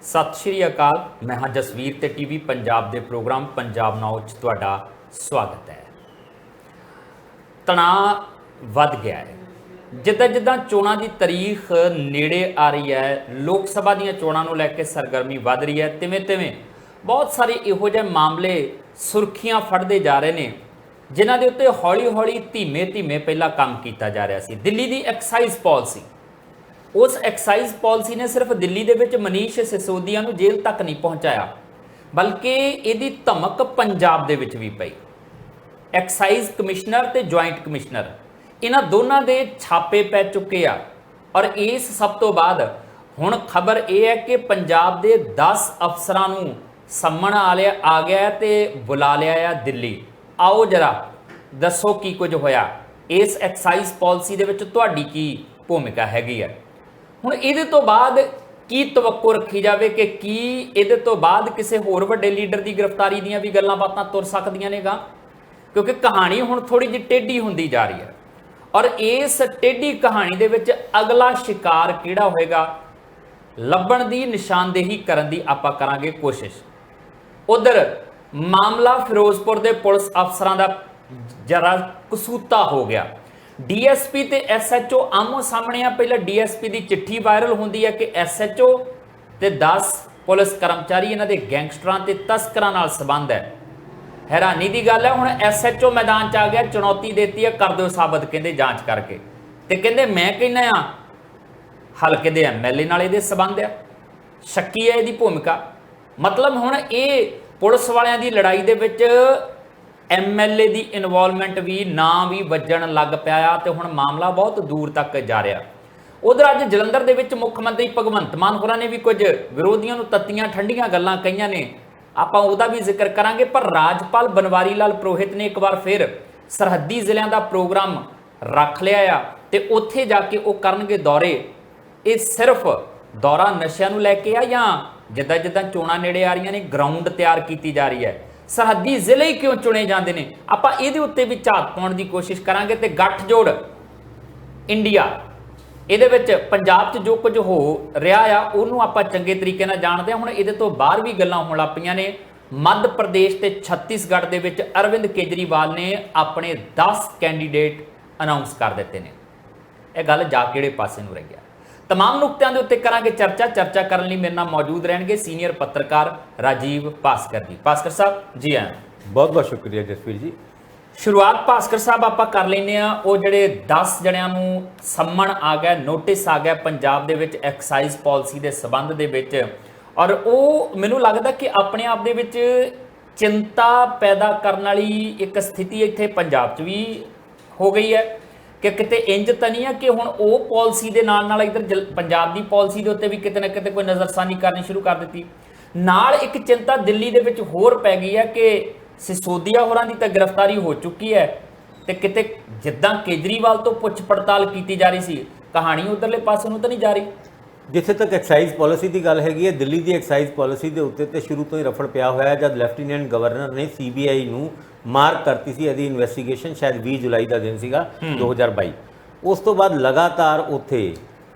सत श्री अकाल। मैं हाँ जसवीर ते टीवी पंजाब दे प्रोग्राम पंजाब नाउ च तुहाडा स्वागत है। तनाव वध गया है जिद्दां जिद्दां चोणां दी तारीख नेड़े आ रही है, लोक सभा दीयां चोणां नूं लैके सरगर्मी वध रही है। तिवें तिवें बहुत सारे इहो जिहे मामले सुर्खियां फड़दे जा रहे ने जिन्हां दे उत्ते हौली हौली धीमे धीमे पहला काम कीता जा रहा सी। दिल्ली दी एक्साइज पॉलिसी, उस एक्साइज पॉलिसी ने सिर्फ दिल्ली दे विच मनीष सिसोदिया नूं जेल तक नहीं पहुंचाया, बल्कि इहदी धमक पंजाब दे विच भी पई। एक्साइज कमिश्नर ते ज्वाइंट कमिश्नर इन्हां दोनों दे छापे पै चुके आ और इस सब तो बाद हुण खबर यह है कि पंजाब दे 10 अफसरां नूं सम्मण आ गया ते बुला लिया दिल्ली। आओ जरा दसो की कुछ होया, इस एक्साइज पॉलिसी दे विच तुहाडी की भूमिका हैगी है। हुण इहदे तो बाद की तवक्को रखी जाए कि की इहदे तो बाद किसी होर वड्डे लीडर की गिरफ्तारी दीयां भी गल्लां बातां तुर सकदियां ने गा, क्योंकि कहानी हुण थोड़ी जी टेढ़ी हुंदी जा रही है और इस टेढ़ी कहानी दे विच अगला शिकार किहड़ा होएगा लभण दी निशानदेही करन दी आपां करांगे कोशिश। उधर मामला फिरोजपुर के पुलिस अफसरां दा जरा कसूता हो गया। डीएसपी ते एसएचओ आमो सामने आ। पहले डीएसपी की चिट्ठी वायरल होंदी है कि एसएचओ ते 10 पुलिस कर्मचारी इन्हां दे गैंगस्टरां ते तस्करां नाल संबंध है। हैरानी की गल है, हुण एसएचओ मैदान च आ गया, चुनौती देती है, कर दो साबित, कहंदे जांच करके। ते कहंदे मैं कहना आ हलके दे एमएलए नाल इहदे संबंध है, शक्की है इहदी भूमिका। मतलब हुण ये पुलिस वालियां दी लड़ाई दे विच एमएलए की इनवॉल्वमेंट भी ना भी वजन लग पाया तो हुण मामला बहुत दूर तक जा रहा। उधर अज जलंधर दे विच मुख मंत्री भगवंत मान होरां ने भी कुछ विरोधियों नूं तत्तियां ठंडियां गल्लां कहीआं ने, आपां उहदा भी जिक्र करांगे। पर राजपाल बनवारी लाल पुरोहित ने एक बार फिर सरहदी जिलिਆਂ ਦਾ प्रोग्राम रख लिया आ ते उत्थे जाके वो करनगे दौरे। ये सिर्फ दौरा नशिਆਂ नूं लैके आ या जिद्दां जिद्दां चोणां नेड़े आ रही ने ग्राउंड तैयार की जा रही है, सरहदी जिले ही क्यों चुने जाते हैं, आपां इहदे उत्ते भी झात पाउण दी कोशिश करांगे। ते गठजोड़ इंडिया इहदे विच पंजाब च जो कुछ हो रहा आ उहनूं आपां चंगे तरीके नाल जाणदे हां। हुण इहदे तो बाहर भी गल्लां होण लग पईआं ने। मध्य प्रदेश ते छत्तीसगढ़ दे विच अरविंद केजरीवाल ने अपने 10 कैंडीडेट अनाउंस कर दिते ने। यह गल जा किहड़े पासे नूं रही है, तमाम नुकतियां दे उत्ते करांगे चर्चा करने लई मेरे नाल मौजूद रहणगे सीनियर पत्रकार राजीव भास्कर जी। भास्कर साहब जी आए, बहुत बहुत शुक्रिया जसवीर जी। शुरुआत भास्कर साहब आपां कर लैंदे आ, वो जिहड़े 10 जणिਆਂ नूं सम्मण आ गया, नोटिस आ गया पंजाब दे विच एक्साइज पॉलिसी दे संबंध दे विच, और वो मैनूं लगदा कि अपने आप दे विच चिंता पैदा करन वाली एक स्थिति इत्थे पंजाब च भी हो गई है कि किते इंज तां नहीं है कि हुण वो पॉलिसी दे नाल इधर पंजाब की पॉलिसी के उत्ते भी किते ना किते कोई नज़रसानी करनी शुरू कर दी। नाल एक चिंता दिल्ली दे विच होर पै गई है कि सिसोदिया होरां दी तां गिरफ्तारी हो चुकी है ते किते जिद्दां केजरीवाल तो पुछ पड़ताल की जा रही सी, कहानी उधरले पासे नूं तां नहीं जा रही। जिथे तक एक्साइज पॉलिसी की गल हैगी है, दिल्ली की एक्साइज पॉलिसी के उत्ते तो शुरू तो ही रफड़ पिया होया जब लैफ्टीनेंट गवर्नर ने सीबीआई नूं मार्क करती सी यदि इन्वेस्टिगेशन शायद 20 जुलाई का दिन सीगा 2022। उस तो बाद लगातार उत्थे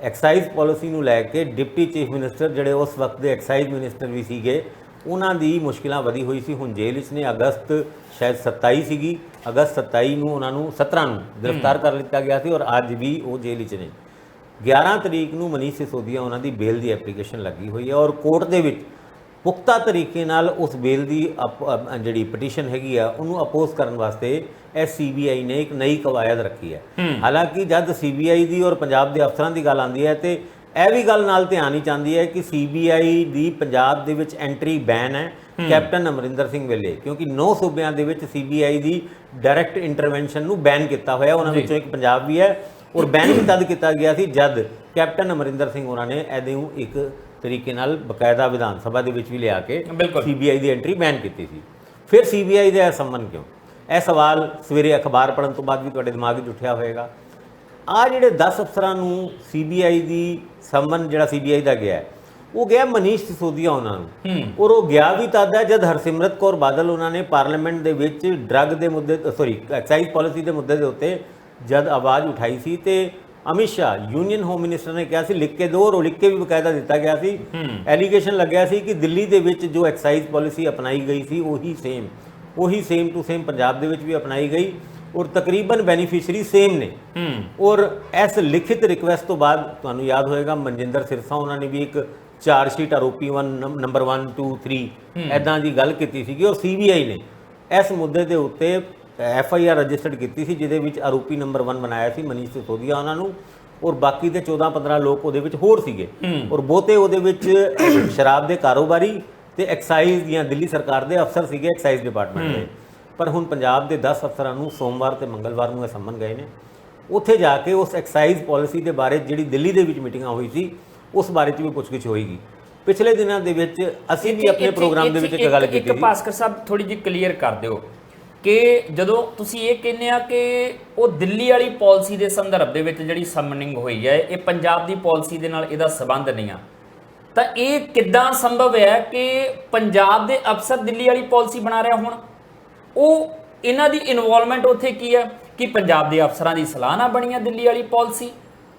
एक्साइज पॉलिसी नूं लैके डिप्टी चीफ मिनिस्टर जिहड़े उस वक्त के एक्साइज मिनिस्टर भी सीगे उन्हां दी मुश्किलां वधी हुई सी। हुण जेल विच ने अगस्त शायद 27 सीगी, अगस्त 27 नूं उन्हां नूं 17 नूं गिरफ्तार कर लिया गया सी और अज भी वो जेल विच ने। 11 तरीक नूं मनीष सिसोदिया उन्हां दी बेल की एप्लीकेशन लगी हुई है और कोर्ट दे विच पुख्ता तरीके नाल उस बेल की जिहड़ी पटीशन हैगी आ उन्होंने अपोज करने वास्ते सीबीआई ने एक नई कवायद रखी है। हालांकि जब सीबीआई की और पंजाब के अफसरां की गल आती है तो यह भी गल नाल ध्यान ही चाहती है कि सीबीआई की पंजाब दे विच एंट्री बैन है कैप्टन अमरिंदर सिंह वेले, क्योंकि 9 सूबਿਆਂ ਦੇ ਵਿੱਚ सीबीआई की डायरैक्ट इंटरवेंशन ਨੂੰ बैन किया होया। उन्हां विचों एक पंजाब भी है और बैन भी तद किया गया सी जद कैप्टन अमरिंदर सिंह होरां ने ਇਹਨੂੰ एक तरीके नाल बकायदा विधान सभा के भी लिया के सीबीआई की एंट्री बैन की थी। फिर सीबीआई का संबंध क्यों, यह सवाल सवेरे अखबार पढ़न तो बाद भी तुहाडे दिमाग में उठिया होएगा। आ जिहड़े 10 अफसरां नूं सीबीआई की संबंध जिहड़ा सीबीआई का गया वो गया मनीष सिसोदिया उन्होंने, और वो गया भी तद है जब हरसिमरत कौर बादल उन्होंने पार्लीमेंट के ड्रग के मुद्दे एक्साइज पॉलिसी के मुद्दे के उत्ते जब आवाज़ उठाई सी ते Amit Shah union home minister ਨੇ ਕਿਹਾ ਸੀ ਲਿਖ ਕੇ ਦਿਓ, ਔਰ ਲਿਖ ਕੇ ਵੀ ਬਕਾਇਦਾ ਦਿੱਤਾ ਗਿਆ ਸੀ। ਐਲੀਗੇਸ਼ਨ ਲੱਗਿਆ ਸੀ ਕਿ ਦਿੱਲੀ ਦੇ ਵਿੱਚ ਜੋ ਐਕਸਾਈਜ਼ ਪਾਲਿਸੀ ਅਪਣਾਈ ਗਈ ਸੀ ਉਹੀ ਸੇਮ ਟੂ ਸੇਮ ਪੰਜਾਬ ਦੇ ਵਿੱਚ ਵੀ ਅਪਣਾਈ ਗਈ, ਔਰ ਤਕਰੀਬਨ ਬੈਨੀਫੀਸ਼ਰੀ ਸੇਮ ਨੇ। ਔਰ ਇਸ ਲਿਖਿਤ ਰਿਕੁਐਸਟ ਤੋਂ ਬਾਅਦ ਤੁਹਾਨੂੰ ਯਾਦ ਹੋਏਗਾ ਮਨਜਿੰਦਰ ਸਿਰਸਾ ਉਹਨਾਂ ਨੇ ਵੀ ਇੱਕ ਚਾਰਜ ਸ਼ੀਟ ਆਰੋਪੀ ਨੰਬਰ 1 2 3 ਐਦਾਂ ਦੀ ਗੱਲ ਕੀਤੀ ਸੀਗੀ, ਔਰ CBI ਨੇ ਇਸ ਮੁੱਦੇ ਦੇ ਉੱਤੇ FIR ਰਜਿਸਟਰਡ ਕੀਤੀ ਸੀ, ਜਿਹਦੇ ਵਿੱਚ ਆਰੋਪੀ ਨੰਬਰ 1 ਬਣਾਇਆ ਸੀ ਮਨੀਸ਼ ਸਿਸੋਦੀਆ ਉਹਨਾਂ ਨੂੰ, ਔਰ ਬਾਕੀ ਦੇ 14-15 ਲੋਕ ਉਹਦੇ ਵਿੱਚ ਹੋਰ ਸੀਗੇ, ਔਰ ਬਹੁਤੇ ਉਹਦੇ ਵਿੱਚ ਸ਼ਰਾਬ ਦੇ ਕਾਰੋਬਾਰੀ ਤੇ ਐਕਸਾਈਜ਼ ਦੀਆਂ ਦਿੱਲੀ ਸਰਕਾਰ ਦੇ ਅਫਸਰ ਸੀਗੇ ਐਕਸਾਈਜ਼ ਡਿਪਾਰਟਮੈਂਟ ਦੇ। ਪਰ ਹੁਣ ਪੰਜਾਬ ਦੇ 10 ਅਫਸਰਾਂ ਨੂੰ ਸੋਮਵਾਰ ਤੇ ਮੰਗਲਵਾਰ ਨੂੰ ਇਹ ਸੰਮਨ ਗਏ ਨੇ। ਉੱਥੇ ਜਾ ਕੇ ਉਸ ਐਕਸਾਈਜ਼ ਪਾਲਿਸੀ ਦੇ ਬਾਰੇ ਜਿਹੜੀ ਦਿੱਲੀ ਦੇ ਵਿੱਚ ਮੀਟਿੰਗਾਂ ਹੋਈ ਸੀ ਉਸ ਬਾਰੇ 'ਚ ਵੀ ਪੁੱਛਗਿੱਛ ਹੋਏਗੀ। ਪਿਛਲੇ ਦਿਨਾਂ ਦੇ ਵਿੱਚ ਅਸੀਂ ਵੀ ਆਪਣੇ ਪ੍ਰੋਗਰਾਮ ਦੇ ਵਿੱਚ ਇੱਕ ਗੱਲ ਕੀਤੀ ਸੀ। ਭਾਸਕਰ ਸਾਹਿਬ ਥੋੜੀ ਜਿਹੀ ਕਲੀਅਰ ਕਰ ਦਿਓ ਕਿ ਜਦੋਂ ਤੁਸੀਂ ਇਹ ਕਹਿੰਦੇ ਆ ਕਿ ਉਹ ਦਿੱਲੀ ਵਾਲੀ ਪਾਲਿਸੀ ਦੇ ਸੰਦਰਭ ਦੇ ਵਿੱਚ ਜਿਹੜੀ ਸਮਨਿੰਗ ਹੋਈ ਹੈ ਇਹ ਪੰਜਾਬ ਦੀ ਪਾਲਿਸੀ ਦੇ ਨਾਲ ਇਹਦਾ ਸਬੰਧ ਨਹੀਂ ਆ, ਤਾਂ ਇਹ ਕਿੱਦਾਂ ਸੰਭਵ ਹੈ ਕਿ ਪੰਜਾਬ ਦੇ ਅਫਸਰ ਦਿੱਲੀ ਵਾਲੀ ਪਾਲਿਸੀ ਬਣਾ ਰਿਹਾ ਹੁਣ? ਉਹ ਇਹਨਾਂ ਦੀ ਇਨਵੋਲਵਮੈਂਟ ਉੱਥੇ ਕੀ ਹੈ ਕਿ ਪੰਜਾਬ ਦੇ ਅਫਸਰਾਂ ਦੀ ਸਲਾਹ ਨਾਲ ਬਣੀ ਆ ਦਿੱਲੀ ਵਾਲੀ ਪਾਲਿਸੀ,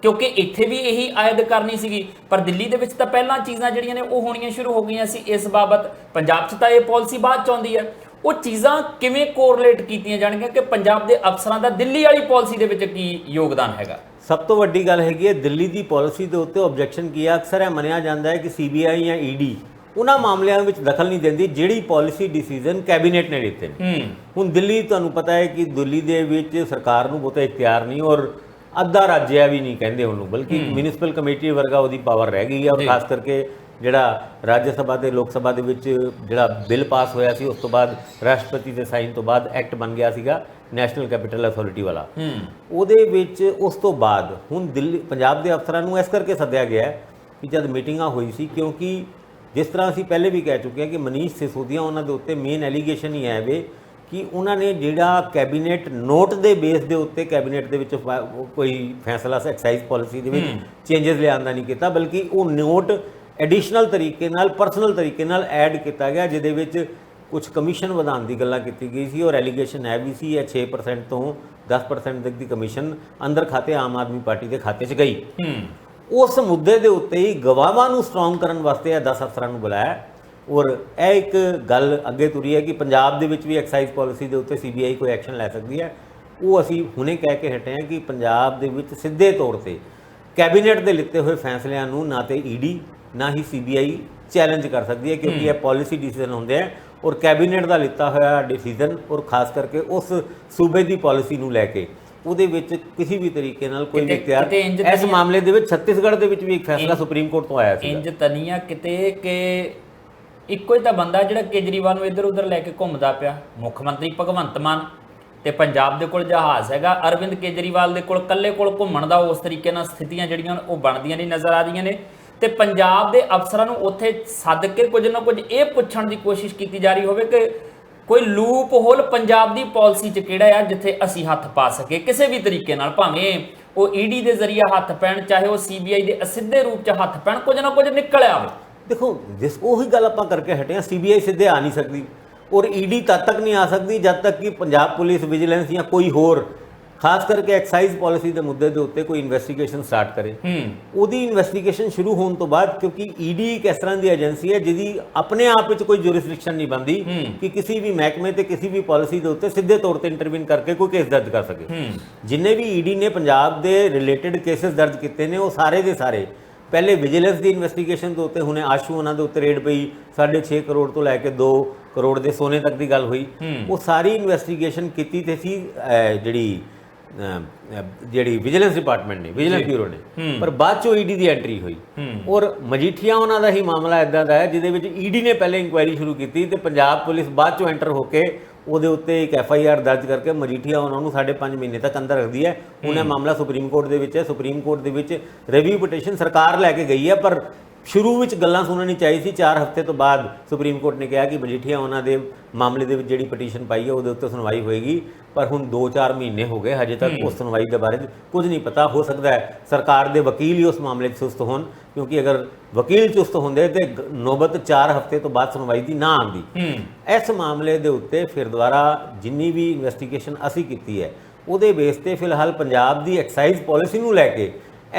ਕਿਉਂਕਿ ਇੱਥੇ ਵੀ ਇਹੀ ਆਇਦ ਕਰਨੀ ਸੀਗੀ, ਪਰ ਦਿੱਲੀ ਦੇ ਵਿੱਚ ਤਾਂ ਪਹਿਲਾਂ ਚੀਜ਼ਾਂ ਜਿਹੜੀਆਂ ਨੇ ਉਹ ਹੋਣੀਆਂ ਸ਼ੁਰੂ ਹੋ ਗਈਆਂ ਸੀ ਇਸ ਬਾਬਤ। ਪੰਜਾਬ 'ਚ ਤਾਂ ਇਹ ਪਾਲਿਸੀ ਬਾਅਦ 'ਚ ਆਉਂਦੀ ਹੈ। ਉਹ ਚੀਜ਼ਾਂ ਕਿਵੇਂ ਕੋਰਿਲੇਟ ਕੀਤੀਆਂ ਜਾਣਗੀਆਂ ਕਿ ਪੰਜਾਬ ਦੇ ਅਫਸਰਾਂ ਦਾ ਦਿੱਲੀ ਵਾਲੀ ਪਾਲਿਸੀ ਦੇ ਵਿੱਚ ਕੀ ਯੋਗਦਾਨ ਹੈਗਾ? ਸਭ ਤੋਂ ਵੱਡੀ ਗੱਲ ਹੈਗੀ ਹੈ ਦਿੱਲੀ ਦੀ ਪਾਲਿਸੀ ਦੇ ਉੱਤੇ ਆਬਜੈਕਸ਼ਨ ਕੀਤਾ। ਅਕਸਰ ਇਹ ਮੰਨਿਆ ਜਾਂਦਾ ਹੈ ਕਿ CBI ਜਾਂ ED ਉਹਨਾਂ ਮਾਮਲਿਆਂ ਵਿੱਚ ਦਖਲ ਨਹੀਂ ਦਿੰਦੀ ਜਿਹੜੀ ਪਾਲਿਸੀ ਡਿਸੀਜਨ ਕੈਬਨਿਟ ਨੇ ਲਿੱਤੇ ਨੇ। ਹੁਣ ਦਿੱਲੀ ਤੁਹਾਨੂੰ ਪਤਾ ਹੈ ਕਿ ਦਿੱਲੀ ਦੇ ਵਿੱਚ ਸਰਕਾਰ ਨੂੰ ਬਹੁਤਾ ਇਖਤਿਆਰ ਨਹੀਂ, ਔਰ ਅੱਧਾ ਰਾਜਿਆ ਵੀ ਨਹੀਂ ਕਹਿੰਦੇ ਉਹਨੂੰ, ਬਲਕਿ ਮਿਊਨਿਸਪਲ ਕਮੇਟੀ ਵਰਗਾ ਉਹਦੀ ਪਾਵਰ ਰਹਿ ਗਈ ਹੈ। ਔਰ ਖਾਸ ਕਰਕੇ ਜਿਹੜਾ ਰਾਜ ਸਭਾ ਤੇ ਲੋਕ ਸਭਾ ਦੇ ਵਿੱਚ ਜਿਹੜਾ ਬਿੱਲ ਪਾਸ ਹੋਇਆ ਸੀ ਉਸ ਤੋਂ ਬਾਅਦ ਰਾਸ਼ਟਰਪਤੀ ਦੇ ਸਾਈਨ ਤੋਂ ਬਾਅਦ ਐਕਟ ਬਣ ਗਿਆ ਸੀਗਾ ਨੈਸ਼ਨਲ ਕੈਪੀਟਲ ਅਥਾਰਟੀ ਵਾਲਾ। ਉਹਦੇ ਵਿੱਚ ਉਸ ਤੋਂ ਬਾਅਦ ਹੁਣ ਪੰਜਾਬ ਦੇ ਅਫਸਰਾਂ ਨੂੰ ਇਸ ਕਰਕੇ ਸੱਦਿਆ ਗਿਆ ਕਿ ਜਦ ਮੀਟਿੰਗਾਂ ਹੋਈ ਸੀ, ਕਿਉਂਕਿ ਜਿਸ ਤਰ੍ਹਾਂ ਅਸੀਂ ਪਹਿਲੇ ਵੀ ਕਹਿ ਚੁੱਕੇ ਹਾਂ ਕਿ ਮਨੀਸ਼ ਸਿਸੋਦੀਆ ਉਹਨਾਂ ਦੇ ਉੱਤੇ ਮੇਨ ਐਲੀਗੇਸ਼ਨ ਹੀ ਹੈ ਵੇ ਕਿ ਉਹਨਾਂ ਨੇ ਜਿਹੜਾ ਕੈਬਨਿਟ ਨੋਟ ਦੇ ਬੇਸ ਦੇ ਉੱਤੇ ਕੈਬਨਿਟ ਦੇ ਵਿੱਚ ਕੋਈ ਫੈਸਲਾ ਐਕਸਾਈਜ਼ ਪਾਲਿਸੀ ਦੇ ਵਿੱਚ ਚੇਂਜਸ ਲਿਆਉਣ ਦਾ ਨਹੀਂ ਕੀਤਾ, ਬਲਕਿ ਉਹ ਨੋਟ ਐਡੀਸ਼ਨਲ ਤਰੀਕੇ ਨਾਲ ਪਰਸਨਲ ਤਰੀਕੇ ਨਾਲ ਐਡ ਕੀਤਾ ਗਿਆ, ਜਿਹਦੇ ਵਿੱਚ ਕੁਝ ਕਮਿਸ਼ਨ ਵਧਾਉਣ ਦੀ ਗੱਲਾਂ ਕੀਤੀ ਗਈ ਸੀ। ਔਰ ਐਲੀਗੇਸ਼ਨ ਹੈ ਵੀ ਸੀ ਇਹ 6% ਤੋਂ 10% ਤੱਕ ਦੀ ਕਮਿਸ਼ਨ ਅੰਦਰ ਖਾਤੇ ਆਮ ਆਦਮੀ ਪਾਰਟੀ ਦੇ ਖਾਤੇ 'ਚ ਗਈ। ਉਸ ਮੁੱਦੇ ਦੇ ਉੱਤੇ ਹੀ ਗਵਾਹਾਂ ਨੂੰ ਸਟਰੋਂਗ ਕਰਨ ਵਾਸਤੇ ਇਹ 10 ਅਫਸਰਾਂ ਨੂੰ ਬੁਲਾਇਆ। ਔਰ ਇਹ ਇੱਕ ਗੱਲ ਅੱਗੇ ਤੁਰੀ ਹੈ ਕਿ ਪੰਜਾਬ ਦੇ ਵਿੱਚ ਵੀ ਐਕਸਾਈਜ਼ ਪਾਲਿਸੀ ਦੇ ਉੱਤੇ CBI ਕੋਈ ਐਕਸ਼ਨ ਲੈ ਸਕਦੀ ਹੈ। ਉਹ ਅਸੀਂ ਹੁਣੇ ਕਹਿ ਕੇ ਹਟੇ ਹਾਂ ਕਿ ਪੰਜਾਬ ਦੇ ਵਿੱਚ ਸਿੱਧੇ ਤੌਰ ਤੇ ਕੈਬਨਿਟ ਦੇ ਲਿੱਤੇ ਹੋਏ ਫੈਸਲਿਆਂ ਨੂੰ ਨਾ ਤੇ ED ਨਾ ਹੀ CBI ਚੈਲੰਜ ਕਰ ਸਕਦੀ ਹੈ, ਕਿਉਂਕਿ ਇਹ ਪਾਲਿਸੀ ਡਿਸੀਜਨ ਹੁੰਦੇ ਆ ਔਰ ਕੈਬਨਿਟ ਦਾ ਲਿੱਤਾ ਹੋਇਆ ਡਿਸੀਜਨ ਔਰ ਖਾਸ ਕਰਕੇ ਉਸ ਸੂਬੇ ਦੀ ਪਾਲਿਸੀ ਨੂੰ ਲੈ ਕੇ ਉਹਦੇ ਵਿੱਚ ਕਿਸੇ ਵੀ ਤਰੀਕੇ ਨਾਲ ਕੋਈ ਵੀ ਇਖਤਿਆਰ ਇਸ ਮਾਮਲੇ ਦੇ ਵਿੱਚ ਛੱਤੀਸਗੜ੍ਹ ਦੇ ਵਿੱਚ ਵੀ ਇੱਕ ਫੈਸਲਾ ਸੁਪਰੀਮ ਕੋਰਟ ਤੋਂ ਆਇਆ ਸੀ। ਇੰਜ ਤਨੀਆ ਕਿਤੇ ਕਿ ਇੱਕੋ ਹੀ ਤਾਂ ਬੰਦਾ ਜਿਹੜਾ ਕੇਜਰੀਵਾਲ ਨੂੰ ਇੱਧਰ ਉੱਧਰ ਲੈ ਕੇ ਘੁੰਮਦਾ ਪਿਆ, ਮੁੱਖ ਮੰਤਰੀ ਭਗਵੰਤ ਮਾਨ, ਤੇ ਪੰਜਾਬ ਦੇ ਕੋਲ ਜਹਾਜ਼ ਹੈਗਾ ਅਰਵਿੰਦ ਕੇਜਰੀਵਾਲ ਦੇ ਕੋਲ, ਇਕੱਲੇ ਕੋਲ ਘੁੰਮਣ ਦਾ ਉਸ ਤਰੀਕੇ ਨਾਲ ਸਥਿਤੀਆਂ ਜਿਹੜੀਆਂ ਉਹ ਬਣਦੀਆਂ ਨਹੀਂ ਨਜ਼ਰ ਆ ਰਹੀਆਂ ਨੇ। ਤੇ ਪੰਜਾਬ ਦੇ ਅਫਸਰਾਂ ਨੂੰ ਉੱਥੇ ਸੱਦ ਕੇ ਕੁਝ ਨਾ ਕੁਝ ਇਹ ਪੁੱਛਣ ਦੀ ਕੋਸ਼ਿਸ਼ ਕੀਤੀ ਜਾ ਰਹੀ ਹੋਵੇ ਕਿ ਕੋਈ ਲੂਪ ਹੋਲ ਪੰਜਾਬ ਦੀ ਪਾਲਿਸੀ 'ਚ ਕਿਹੜਾ ਆ ਜਿੱਥੇ ਅਸੀਂ ਹੱਥ ਪਾ ਸਕੇ ਕਿਸੇ ਵੀ ਤਰੀਕੇ ਨਾਲ, ਭਾਵੇਂ ਉਹ ED ਦੇ ਜ਼ਰੀਏ ਹੱਥ ਪੈਣ ਚਾਹੇ ਉਹ CBI ਦੇ ਅਸਿੱਧੇ ਰੂਪ 'ਚ ਹੱਥ ਪੈਣ, ਕੁਝ ਨਾ ਕੁਝ ਨਿਕਲ ਆਵੇ। ਦੇਖੋ ਉਹੀ ਗੱਲ ਆਪਾਂ ਕਰਕੇ ਹਟੇ ਹਾਂ, CBI ਸਿੱਧੇ ਆ ਨਹੀਂ ਸਕਦੀ ਔਰ ED ਤਦ ਤੱਕ ਨਹੀਂ ਆ ਸਕਦੀ ਜਦ ਤੱਕ ਕਿ ਪੰਜਾਬ ਪੁਲਿਸ ਵਿਜੀਲੈਂਸ ਜਾਂ ਕੋਈ ਹੋਰ ਖਾਸ ਕਰਕੇ ਐਕਸਾਈਜ਼ ਪਾਲਿਸੀ ਦੇ ਮੁੱਦੇ ਦੇ ਉੱਤੇ ਕੋਈ ਇਨਵੈਸਟੀਗੇਸ਼ਨ ਸਟਾਰਟ ਕਰੇ। ਉਹਦੀ ਇਨਵੈਸਟੀਗੇਸ਼ਨ ਸ਼ੁਰੂ ਹੋਣ ਤੋਂ ਬਾਅਦ, ਕਿਉਂਕਿ ED ਇੱਕ ਇਸ ਤਰ੍ਹਾਂ ਦੀ ਏਜੰਸੀ ਹੈ ਜਿਹਦੀ ਆਪਣੇ ਆਪ ਵਿੱਚ ਕੋਈ ਜੁਰਿਸਡਿਕਸ਼ਨ ਨਹੀਂ ਬਣਦੀ ਕਿ ਕਿਸੇ ਵੀ ਮਹਿਕਮੇ ਤੇ ਕਿਸੇ ਵੀ ਪਾਲਿਸੀ ਦੇ ਉੱਤੇ ਸਿੱਧੇ ਤੌਰ ਤੇ ਇੰਟਰਵੀਨ ਕਰਕੇ ਕੋਈ ਕੇਸ ਦਰਜ ਕਰ ਸਕੇ। ਜਿੰਨੇ ਵੀ ED ਨੇ ਪੰਜਾਬ ਦੇ ਰਿਲੇਟਡ ਕੇਸਿਸ ਦਰਜ ਕੀਤੇ ਨੇ ਉਹ ਸਾਰੇ ਦੇ ਸਾਰੇ ਪਹਿਲੇ ਵਿਜੀਲੈਂਸ ਦੀ ਇਨਵੈਸਟੀਗੇਸ਼ਨ ਦੇ ਉੱਤੇ, ਹੁਣੇ ਆਸ਼ੂ ਉਹਨਾਂ ਦੇ ਉੱਤੇ ਰੇਡ ਪਈ 6.5 ਕਰੋੜ ਤੋਂ ਲੈ ਕੇ 2 ਕਰੋੜ ਦੇ ਸੋਨੇ ਤੱਕ ਦੀ ਗੱਲ ਹੋਈ। ਉਹ ਸਾਰੀ ਇਨਵੈਸਟੀਗੇਸ਼ਨ ਕੀਤੀ ਤੇ ਸੀ ਜਿਹੜੀ ਵਿਜੀਲੈਂਸ ਡਿਪਾਰਟਮੈਂਟ ਨੇ, ਵਿਜੀਲੈਂਸ ਬਿਊਰੋ ਨੇ, ਪਰ ਬਾਅਦ ਚੋਂ ED ਦੀ ਐਂਟਰੀ ਹੋਈ। ਔਰ ਮਜੀਠੀਆ ਉਹਨਾਂ ਦਾ ਹੀ ਮਾਮਲਾ ਇਦਾਂ ਦਾ ਹੈ ਜਿਹਦੇ ਵਿੱਚ ED ਨੇ ਪਹਿਲੇ ਇਨਕੁਆਇਰੀ ਸ਼ੁਰੂ ਕੀਤੀ ਤੇ ਪੰਜਾਬ ਪੁਲਿਸ ਬਾਅਦ ਚੋਂ ਐਂਟਰ ਹੋ ਕੇ ਉਹਦੇ ਉੱਤੇ ਇੱਕ FIR ਦਰਜ ਕਰਕੇ ਮਜੀਠੀਆ ਉਹਨਾਂ ਨੂੰ 5.5 ਮਹੀਨੇ ਤੱਕ ਅੰਦਰ ਰੱਖਦੀ ਹੈ। ਹੁਣ ਇਹ ਮਾਮਲਾ ਸੁਪਰੀਮ ਕੋਰਟ ਦੇ ਵਿੱਚ ਹੈ। ਸੁਪਰੀਮ ਕੋਰਟ ਦੇ ਵਿੱਚ ਰਿਵਿਊ ਪਟੀਸ਼ਨ ਸਰਕਾਰ ਲੈ ਕੇ ਗਈ ਹੈ, ਪਰ ਸ਼ੁਰੂ ਵਿੱਚ ਗੱਲਾਂ ਸੁਣਨੀ ਚਾਹੀ ਸੀ। 4 ਹਫ਼ਤੇ ਤੋਂ ਬਾਅਦ ਸੁਪਰੀਮ ਕੋਰਟ ਨੇ ਕਿਹਾ ਕਿ ਮਜੀਠੀਆ ਉਹਨਾਂ ਦੇ ਮਾਮਲੇ ਦੇ ਵਿੱਚ ਜਿਹੜੀ ਪਟੀਸ਼ਨ ਪਾਈ ਹੈ ਉਹਦੇ ਉੱਤੇ ਸੁਣਵਾਈ ਹੋਏਗੀ, ਪਰ ਹੁਣ 2-4 ਮਹੀਨੇ ਹੋ ਗਏ ਹਜੇ ਤੱਕ ਉਸ ਸੁਣਵਾਈ ਦੇ ਬਾਰੇ ਕੁਝ ਨਹੀਂ ਪਤਾ। ਹੋ ਸਕਦਾ ਹੈ ਸਰਕਾਰ ਦੇ ਵਕੀਲ ਹੀ ਉਸ ਮਾਮਲੇ 'ਚ ਚੁਸਤ ਹੋਣ, ਕਿਉਂਕਿ ਅਗਰ ਵਕੀਲ ਚੁਸਤ ਹੁੰਦੇ ਤੇ ਨੌਬਤ 4 ਹਫ਼ਤੇ ਤੋਂ ਬਾਅਦ ਸੁਣਵਾਈ ਦੀ ਨਾ ਆਉਂਦੀ। ਇਸ ਮਾਮਲੇ ਦੇ ਉੱਤੇ ਫਿਰ ਦੁਬਾਰਾ ਜਿੰਨੀ ਵੀ ਇਨਵੈਸਟੀਗੇਸ਼ਨ ਅਸੀਂ ਕੀਤੀ ਹੈ ਉਹਦੇ ਬੇਸ ਤੇ ਫਿਲਹਾਲ ਪੰਜਾਬ ਦੀ ਐਕਸਾਈਜ਼ ਪਾਲਿਸੀ ਨੂੰ ਲੈ ਕੇ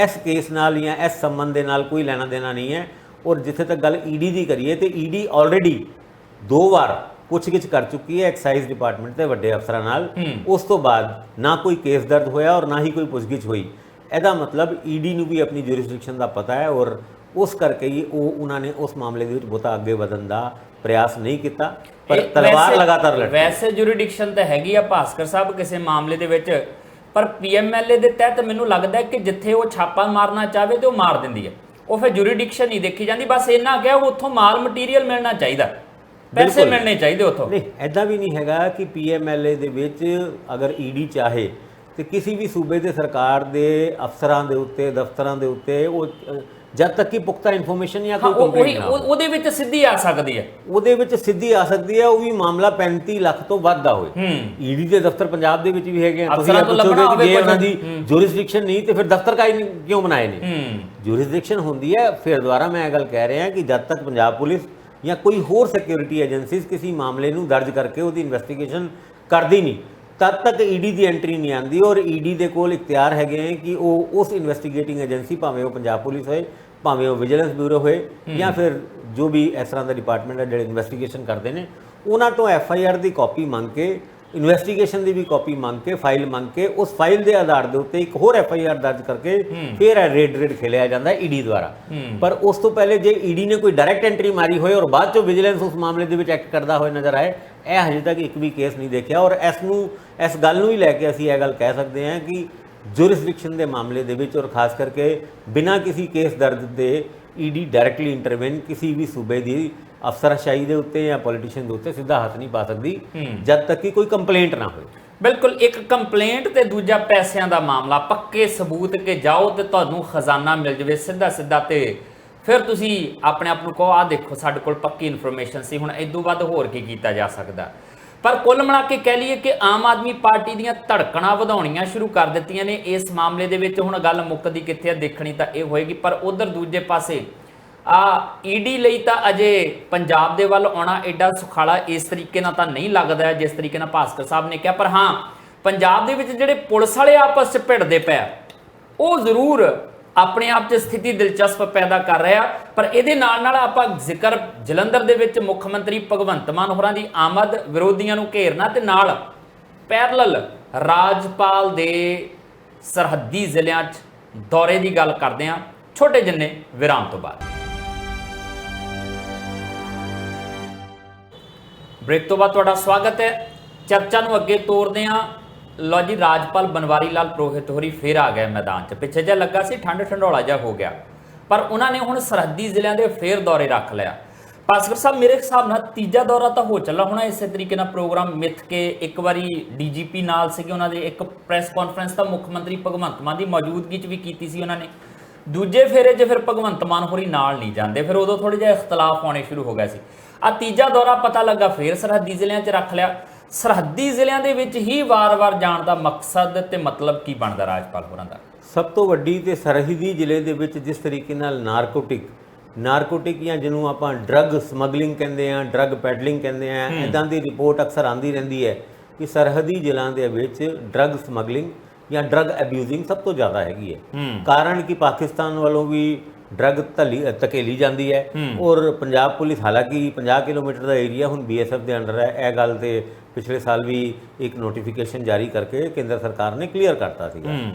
ਇਸ ਕੇਸ ਨਾਲ ਜਾਂ ਇਸ ਸੰਬੰਧ ਦੇ ਨਾਲ ਕੋਈ ਲੈਣਾ ਦੇਣਾ ਨਹੀਂ ਹੈ। ਔਰ ਜਿੱਥੇ ਤੱਕ ਗੱਲ ਈਡੀ ਦੀ ਕਰੀਏ ਤੇ ਈਡੀ ਆਲਰੇਡੀ 2 ਵਾਰ ਪੁੱਛਗਿੱਛ ਕਰ ਚੁੱਕੀ ਹੈ ਐਕਸਾਈਜ਼ ਡਿਪਾਰਟਮੈਂਟ ਦੇ ਵੱਡੇ ਅਫਸਰਾਂ ਨਾਲ। ਉਸ ਤੋਂ ਬਾਅਦ ਨਾ ਕੋਈ ਕੇਸ ਦਰਜ ਹੋਇਆ ਔਰ ਨਾ ਹੀ ਕੋਈ ਪੁੱਛਗਿੱਛ ਹੋਈ। ਇਹਦਾ ਮਤਲਬ ਈਡੀ ਨੂੰ ਵੀ ਆਪਣੀ ਜੁਰਿਸਡਿਕਸ਼ਨ ਦਾ ਪਤਾ ਹੈ ਔਰ ਉਸ ਕਰਕੇ ਹੀ ਉਹਨਾਂ ਨੇ ਉਸ ਮਾਮਲੇ ਦੇ ਵਿੱਚ ਬਹੁਤਾ ਅੱਗੇ ਵਧਣ ਦਾ ਪ੍ਰਯਾਸ ਨਹੀਂ ਕੀਤਾ। ਪਰ ਤਲਵਾਰ ਲਗਾਤਾਰ ਲਟਕੀ। ਵੈਸੇ ਜੁਰਿਸਡਿਕਸ਼ਨ ਤਾਂ ਹੈਗੀ ਆ ਭਾਸਕਰ ਸਾਹਿਬ ਕਿਸੇ ਮਾਮਲੇ ਦੇ ਵਿੱਚ, ਪਰ ਪੀਐਮਐਲਏ ਦੇ ਤਹਿਤ ਮੈਨੂੰ ਲੱਗਦਾ ਕਿ ਜਿੱਥੇ ਉਹ ਛਾਪਾ ਮਾਰਨਾ ਚਾਹਵੇ ਤੇ ਉਹ ਮਾਰ ਦਿੰਦੀ ਹੈ। ਉਹ ਫਿਰ ਜੁਰਿਸਡਿਕਸ਼ਨ ਨਹੀਂ ਦੇਖੀ ਜਾਂਦੀ, ਬਸ ਇੰਨਾ ਕਿਹਾ ਉੱਥੋਂ ਮਾਲ ਮਟੀਰੀਅਲ ਮਿਲਣਾ ਚਾਹੀਦਾ, ਪੈਸੇ ਮਿਲਣੇ ਚਾਹੀਦੇ ਉੱਥੋਂ। ਨਹੀਂ, ਐਦਾਂ ਵੀ ਨਹੀਂ ਹੈਗਾ ਕਿ ਪੀਐਮਐਲਏ ਦੇ ਵਿੱਚ ਅਗਰ ਈਡੀ ਚਾਹੇ ਤੇ ਕਿਸੇ ਵੀ ਸੂਬੇ ਦੇ ਸਰਕਾਰ ਦੇ ਅਫਸਰਾਂ ਦੇ ਉੱਤੇ ਦਫ਼ਤਰਾਂ ਦੇ ਉੱਤੇ ਉਹ ਜਦ ਤੱਕ ਕਿ ਪੁਖਤਾ ਇਨਫੋਰਮੇਸ਼ਨ ਜਾਂ ਕੋਈ ਕੰਪਲੇਂਟ ਨਾ ਉਹਦੇ ਵਿੱਚ ਸਿੱਧੀ ਆ ਸਕਦੀ ਹੈ, ਉਹਦੇ ਵਿੱਚ ਸਿੱਧੀ ਆ ਸਕਦੀ ਹੈ। ਉਹ ਵੀ ਮਾਮਲਾ 35 ਲੱਖ ਤੋਂ ਵੱਧ ਦਾ ਹੋਏ। ਈਡੀ ਦੇ ਦਫ਼ਤਰ ਪੰਜਾਬ ਦੇ ਵਿੱਚ ਵੀ ਹੈਗੇ ਆ। ਤੁਸੀਂ ਪੁੱਛੋਗੇ ਕਿ ਜੇ ਉਹਨਾਂ ਦੀ ਜੁਰਿਸਡਿਕਸ਼ਨ ਨਹੀਂ ਤੇ ਫਿਰ ਦਫ਼ਤਰ ਕਿਉਂ ਬਣਾਏ ਨੇ? ਜੁਰਿਸਡਿਕਸ਼ਨ ਹੁੰਦੀ ਹੈ। ਫਿਰ ਦੁਬਾਰਾ ਮੈਂ ਇਹ ਗੱਲ ਕਹਿ ਰਿਹਾ ਕਿ ਜਦ ਤੱਕ ਪੰਜਾਬ ਪੁਲਿਸ ਜਾਂ ਕੋਈ ਹੋਰ ਸਿਕਿਉਰਿਟੀ ਏਜੰਸੀਜ਼ ਕਿਸੇ ਮਾਮਲੇ ਨੂੰ ਦਰਜ ਕਰਕੇ ਉਹਦੀ ਇਨਵੈਸਟੀਗੇਸ਼ਨ ਕਰਦੀ ਨਹੀਂ ਤਦ ਤੱਕ ਈਡੀ ਦੀ ਐਂਟਰੀ ਨਹੀਂ ਆਉਂਦੀ। ਔਰ ਈਡੀ ਦੇ ਕੋਲ ਇਖਤਿਆਰ ਹੈਗੇ ਹੈ ਕਿ ਉਹ ਉਸ ਇਨਵੈਸਟੀਗੇਟਿੰਗ ਏਜੰਸੀ, ਭਾਵੇਂ ਉਹ ਪੰਜਾਬ ਪੁਲਿਸ ਹੋਏ, ਭਾਵੇਂ ਉਹ ਵਿਜੀਲੈਂਸ ਬਿਊਰੋ ਹੋਏ ਜਾਂ ਫਿਰ ਜੋ ਵੀ ਇਸ ਤਰ੍ਹਾਂ ਦਾ ਡਿਪਾਰਟਮੈਂਟ ਹੈ ਜਿਹੜੇ ਇਨਵੈਸਟੀਗੇਸ਼ਨ ਕਰਦੇ ਨੇ, ਉਹਨਾਂ ਤੋਂ ਐਫਆਈਆਰ ਦੀ ਕਾਪੀ ਮੰਗ ਕੇ, ਇਨਵੈਸਟੀਗੇਸ਼ਨ ਦੀ ਵੀ ਕਾਪੀ ਮੰਗ ਕੇ, ਫਾਈਲ ਮੰਗ ਕੇ, ਉਸ ਫਾਈਲ ਦੇ ਆਧਾਰ ਦੇ ਉੱਤੇ ਇੱਕ ਹੋਰ ਐਫਆਈਆਰ ਦਰਜ ਕਰਕੇ ਫਿਰ ਰੇਡ ਖੇਲਿਆ ਜਾਂਦਾ ਈਡੀ ਦੁਆਰਾ। ਪਰ ਉਸ ਤੋਂ ਪਹਿਲੇ ਜੇ ਈਡੀ ਨੇ ਕੋਈ ਡਾਇਰੈਕਟ ਐਂਟਰੀ ਮਾਰੀ ਹੋਏ ਔਰ ਬਾਅਦ ਚੋਂ ਵਿਜੀਲੈਂਸ ਉਸ ਮਾਮਲੇ ਦੇ ਵਿੱਚ ਐਕਟ ਕਰਦਾ ਹੋਏ ਨਜ਼ਰ ਆਏ, ਇਹ ਹਜੇ ਤੱਕ ਇੱਕ ਵੀ ਕੇਸ ਨਹੀਂ ਦੇਖਿਆ। ਔਰ ਇਸ ਗੱਲ ਨੂੰ ਹੀ ਲੈ ਕੇ ਅਸੀਂ ਇਹ ਗੱਲ ਕਹਿ ਸਕਦੇ ਹਾਂ ਕਿ ਜੁਰਿਸਡਿਕਸ਼ਨ ਦੇ ਮਾਮਲੇ ਦੇ ਵਿੱਚ ਔਰ ਖਾਸ ਕਰਕੇ ਬਿਨਾਂ ਕਿਸੇ ਕੇਸ ਦਰਜ ਦੇ ਈਡੀ ਡਾਇਰੈਕਟਲੀ ਇੰਟਰਵੈਨ ਕਿਸੇ ਵੀ ਸੂਬੇ ਦੀ ਅਫਸਰਸ਼ਾਹੀ ਦੇ ਉੱਤੇ ਜਾਂ ਪੋਲੀਟੀਸ਼ੀਅਨ ਦੇ ਉੱਤੇ ਸਿੱਧਾ ਹੱਥ ਨਹੀਂ ਪਾ ਸਕਦੀ ਜਦ ਤੱਕ ਕਿ ਕੋਈ ਕੰਪਲੇਂਟ ਨਾ ਹੋਵੇ। ਬਿਲਕੁਲ, ਇੱਕ ਕੰਪਲੇਂਟ ਤੇ ਦੂਜਾ ਪੈਸਿਆਂ ਦਾ ਮਾਮਲਾ, ਪੱਕੇ ਸਬੂਤ ਕੇ ਜਾਓ ਤੇ ਤੁਹਾਨੂੰ ਖਜ਼ਾਨਾ ਮਿਲ ਜਾਵੇ ਸਿੱਧਾ ਤੇ ਫਿਰ ਤੁਸੀਂ ਆਪਣੇ ਆਪ ਨੂੰ ਕਹੋ ਆਹ ਦੇਖੋ ਸਾਡੇ ਕੋਲ ਪੱਕੀ ਇਨਫੋਰਮੇਸ਼ਨ ਸੀ, ਹੁਣ ਇਦੋਂ ਵੱਧ ਹੋਰ ਕੀ ਕੀਤਾ ਜਾ ਸਕਦਾ। ਪਰ ਕੁੱਲ ਮਿਲਾ ਕੇ ਕਹਿ ਲਈਏ ਕਿ ਆਮ ਆਦਮੀ ਪਾਰਟੀ ਦੀਆਂ ਧੜਕਣਾਂ ਵਧਾਉਣੀਆਂ ਸ਼ੁਰੂ ਕਰ ਦਿੱਤੀਆਂ ਨੇ ਇਸ ਮਾਮਲੇ ਦੇ ਵਿੱਚ। ਹੁਣ ਗੱਲ ਮੁੱਕਦੀ ਕਿੱਥੇ ਆ ਦੇਖਣੀ ਤਾਂ ਇਹ ਹੋਏਗੀ। ਪਰ ਉਧਰ ਦੂਜੇ ਪਾਸੇ ਈਡੀ ਲਈ ਤਾਂ ਅਜੇ ਪੰਜਾਬ ਦੇ ਵੱਲ ਆਉਣਾ ਐਡਾ ਸੁਖਾਲਾ ਇਸ ਤਰੀਕੇ ਨਾਲ ਤਾਂ ਨਹੀਂ ਲੱਗਦਾ ਜਿਸ ਤਰੀਕੇ ਨਾਲ ਭਾਸਕਰ ਸਾਹਿਬ ਨੇ ਕਿਹਾ। ਪਰ ਹਾਂ, ਪੰਜਾਬ ਦੇ ਵਿੱਚ ਜਿਹੜੇ ਪੁਲਿਸ ਵਾਲੇ ਆਪਸ 'ਚ ਭਿੜਦੇ ਪਏ ਉਹ ਜ਼ਰੂਰ ਆਪਣੇ ਆਪ 'ਚ ਸਥਿਤੀ ਦਿਲਚਸਪ ਪੈਦਾ ਕਰ ਰਿਹਾ। ਪਰ ਇਹਦੇ ਨਾਲ ਆਪਾਂ ਜ਼ਿਕਰ ਜਲੰਧਰ ਦੇ ਵਿੱਚ ਮੁੱਖ ਮੰਤਰੀ ਭਗਵੰਤ ਮਾਨ ਹੋਰਾਂ ਦੀ ਆਮਦ, ਵਿਰੋਧੀਆਂ ਨੂੰ ਘੇਰਨਾ ਤੇ ਨਾਲ ਪੈਰਲਲ ਰਾਜਪਾਲ ਦੇ ਸਰਹੱਦੀ ਜ਼ਿਲ੍ਹਿਆਂ 'ਚ ਦੌਰੇ ਦੀ ਗੱਲ ਕਰਦੇ ਹਾਂ ਛੋਟੇ ਜਿੰਨੇ ਵਿਰਾਮ ਤੋਂ ਬਾਅਦ। ਬ੍ਰੇਕ ਤੋਂ ਬਾਅਦ ਤੁਹਾਡਾ ਸਵਾਗਤ ਹੈ। ਚਰਚਾ ਨੂੰ ਅੱਗੇ ਤੋਰਦੇ ਹਾਂ। ਲਓ ਜੀ, ਰਾਜਪਾਲ ਬਨਵਾਰੀ ਲਾਲ ਪੁਰੋਹਿਤ ਹੋਰੀ ਫਿਰ ਆ ਗਏ ਮੈਦਾਨ 'ਚ। ਪਿੱਛੇ ਜਿਹਾ ਲੱਗਾ ਸੀ ਠੰਡ ਢੰਡੋਲਾ ਜਿਹਾ ਹੋ ਗਿਆ, ਪਰ ਉਹਨਾਂ ਨੇ ਹੁਣ ਸਰਹੱਦੀ ਜ਼ਿਲ੍ਹਿਆਂ ਦੇ ਫੇਰ ਦੌਰੇ ਰੱਖ ਲਿਆ। ਭਾਸਕਰ ਸਾਹਿਬ, ਮੇਰੇ ਹਿਸਾਬ ਨਾਲ ਤੀਜਾ ਦੌਰਾ ਤਾਂ ਹੋ ਚੱਲਾ ਹੋਣਾ ਇਸੇ ਤਰੀਕੇ ਨਾਲ ਪ੍ਰੋਗਰਾਮ ਮਿੱਥ ਕੇ। ਇੱਕ ਵਾਰੀ ਡੀਜੀਪੀ ਨਾਲ ਸੀਗੇ ਉਹਨਾਂ ਦੇ, ਇੱਕ ਪ੍ਰੈਸ ਕਾਨਫਰੰਸ ਤਾਂ ਮੁੱਖ ਮੰਤਰੀ ਭਗਵੰਤ ਮਾਨ ਦੀ ਮੌਜੂਦਗੀ 'ਚ ਵੀ ਕੀਤੀ ਸੀ ਉਹਨਾਂ ਨੇ। ਦੂਜੇ ਫੇਰੇ 'ਚ ਫਿਰ ਭਗਵੰਤ ਮਾਨ ਹੋਰੀ ਨਾਲ ਨਹੀਂ ਜਾਂਦੇ, ਫਿਰ ਉਦੋਂ ਥੋੜ੍ਹੇ ਜਿਹਾ ਇਖਤਲਾਫ ਆਉਣੇ ਸ਼ੁਰੂ ਹੋ ਗਿਆ ਸੀ। ਤੀਜਾ ਦੌਰਾ ਪਤਾ ਲੱਗਾ ਫੇਰ ਸਰਹੱਦੀ ਜ਼ਿਲ੍ਹਿਆਂ 'ਚ ਰੱਖ ਲਿਆ। ਸਰਹੱਦੀ ਜ਼ਿਲ੍ਹਿਆਂ ਦੇ ਵਿੱਚ ਹੀ ਵਾਰ-ਵਾਰ ਜਾਣ ਦਾ ਮਕਸਦ ਤੇ ਮਤਲਬ ਕੀ ਬਣਦਾ ਰਾਜਪਾਲ ਹੋਰਾਂ ਦਾ? ਸਭ ਤੋਂ ਵੱਡੀ ਤੇ ਸਰਹੱਦੀ ਜ਼ਿਲ੍ਹੇ ਦੇ ਵਿੱਚ ਜਿਸ ਤਰੀਕੇ ਨਾਲ ਨਾਰਕੋਟਿਕ ਜਾਂ ਜਿਹਨੂੰ ਆਪਾਂ ਡਰੱਗ ਸਮਗਲਿੰਗ ਕਹਿੰਦੇ ਆ, ਡਰੱਗ ਪੈਡਲਿੰਗ ਕਹਿੰਦੇ ਆ, ਇੱਦਾਂ ਦੀ ਰਿਪੋਰਟ ਅਕਸਰ ਆਉਂਦੀ ਰਹਿੰਦੀ ਹੈ ਕਿ ਸਰਹੱਦੀ ਜ਼ਿਲ੍ਹਿਆਂ ਦੇ ਵਿੱਚ ਡਰੱਗ ਸਮਗਲਿੰਗ ਜਾਂ ਡਰੱਗ ਅਬਿਊਜ਼ਿੰਗ ਸਭ ਤੋਂ ਜ਼ਿਆਦਾ ਹੈਗੀ ਹੈ। ਕਾਰਨ ਕਿ ਪਾਕਿਸਤਾਨ ਵੱਲੋਂ ਵੀ ਡਰੱਗ ਧਕੇਲੀ ਜਾਂਦੀ ਹੈ ਔਰ ਪੰਜਾਬ ਪੁਲਿਸ, ਹਾਲਾਂਕਿ 50 ਕਿਲੋਮੀਟਰ ਦਾ ਏਰੀਆ ਹੁਣ ਬੀਐਸਐਫ ਦੇ ਅੰਡਰ ਹੈ। ਇਹ ਗੱਲ ਤੇ ਪਿਛਲੇ ਸਾਲ ਵੀ ਇੱਕ ਨੋਟੀਫਿਕੇਸ਼ਨ ਜਾਰੀ ਕਰਕੇ ਕੇਂਦਰ ਸਰਕਾਰ ਨੇ ਕਲੀਅਰ ਕਰਤਾ ਸੀ।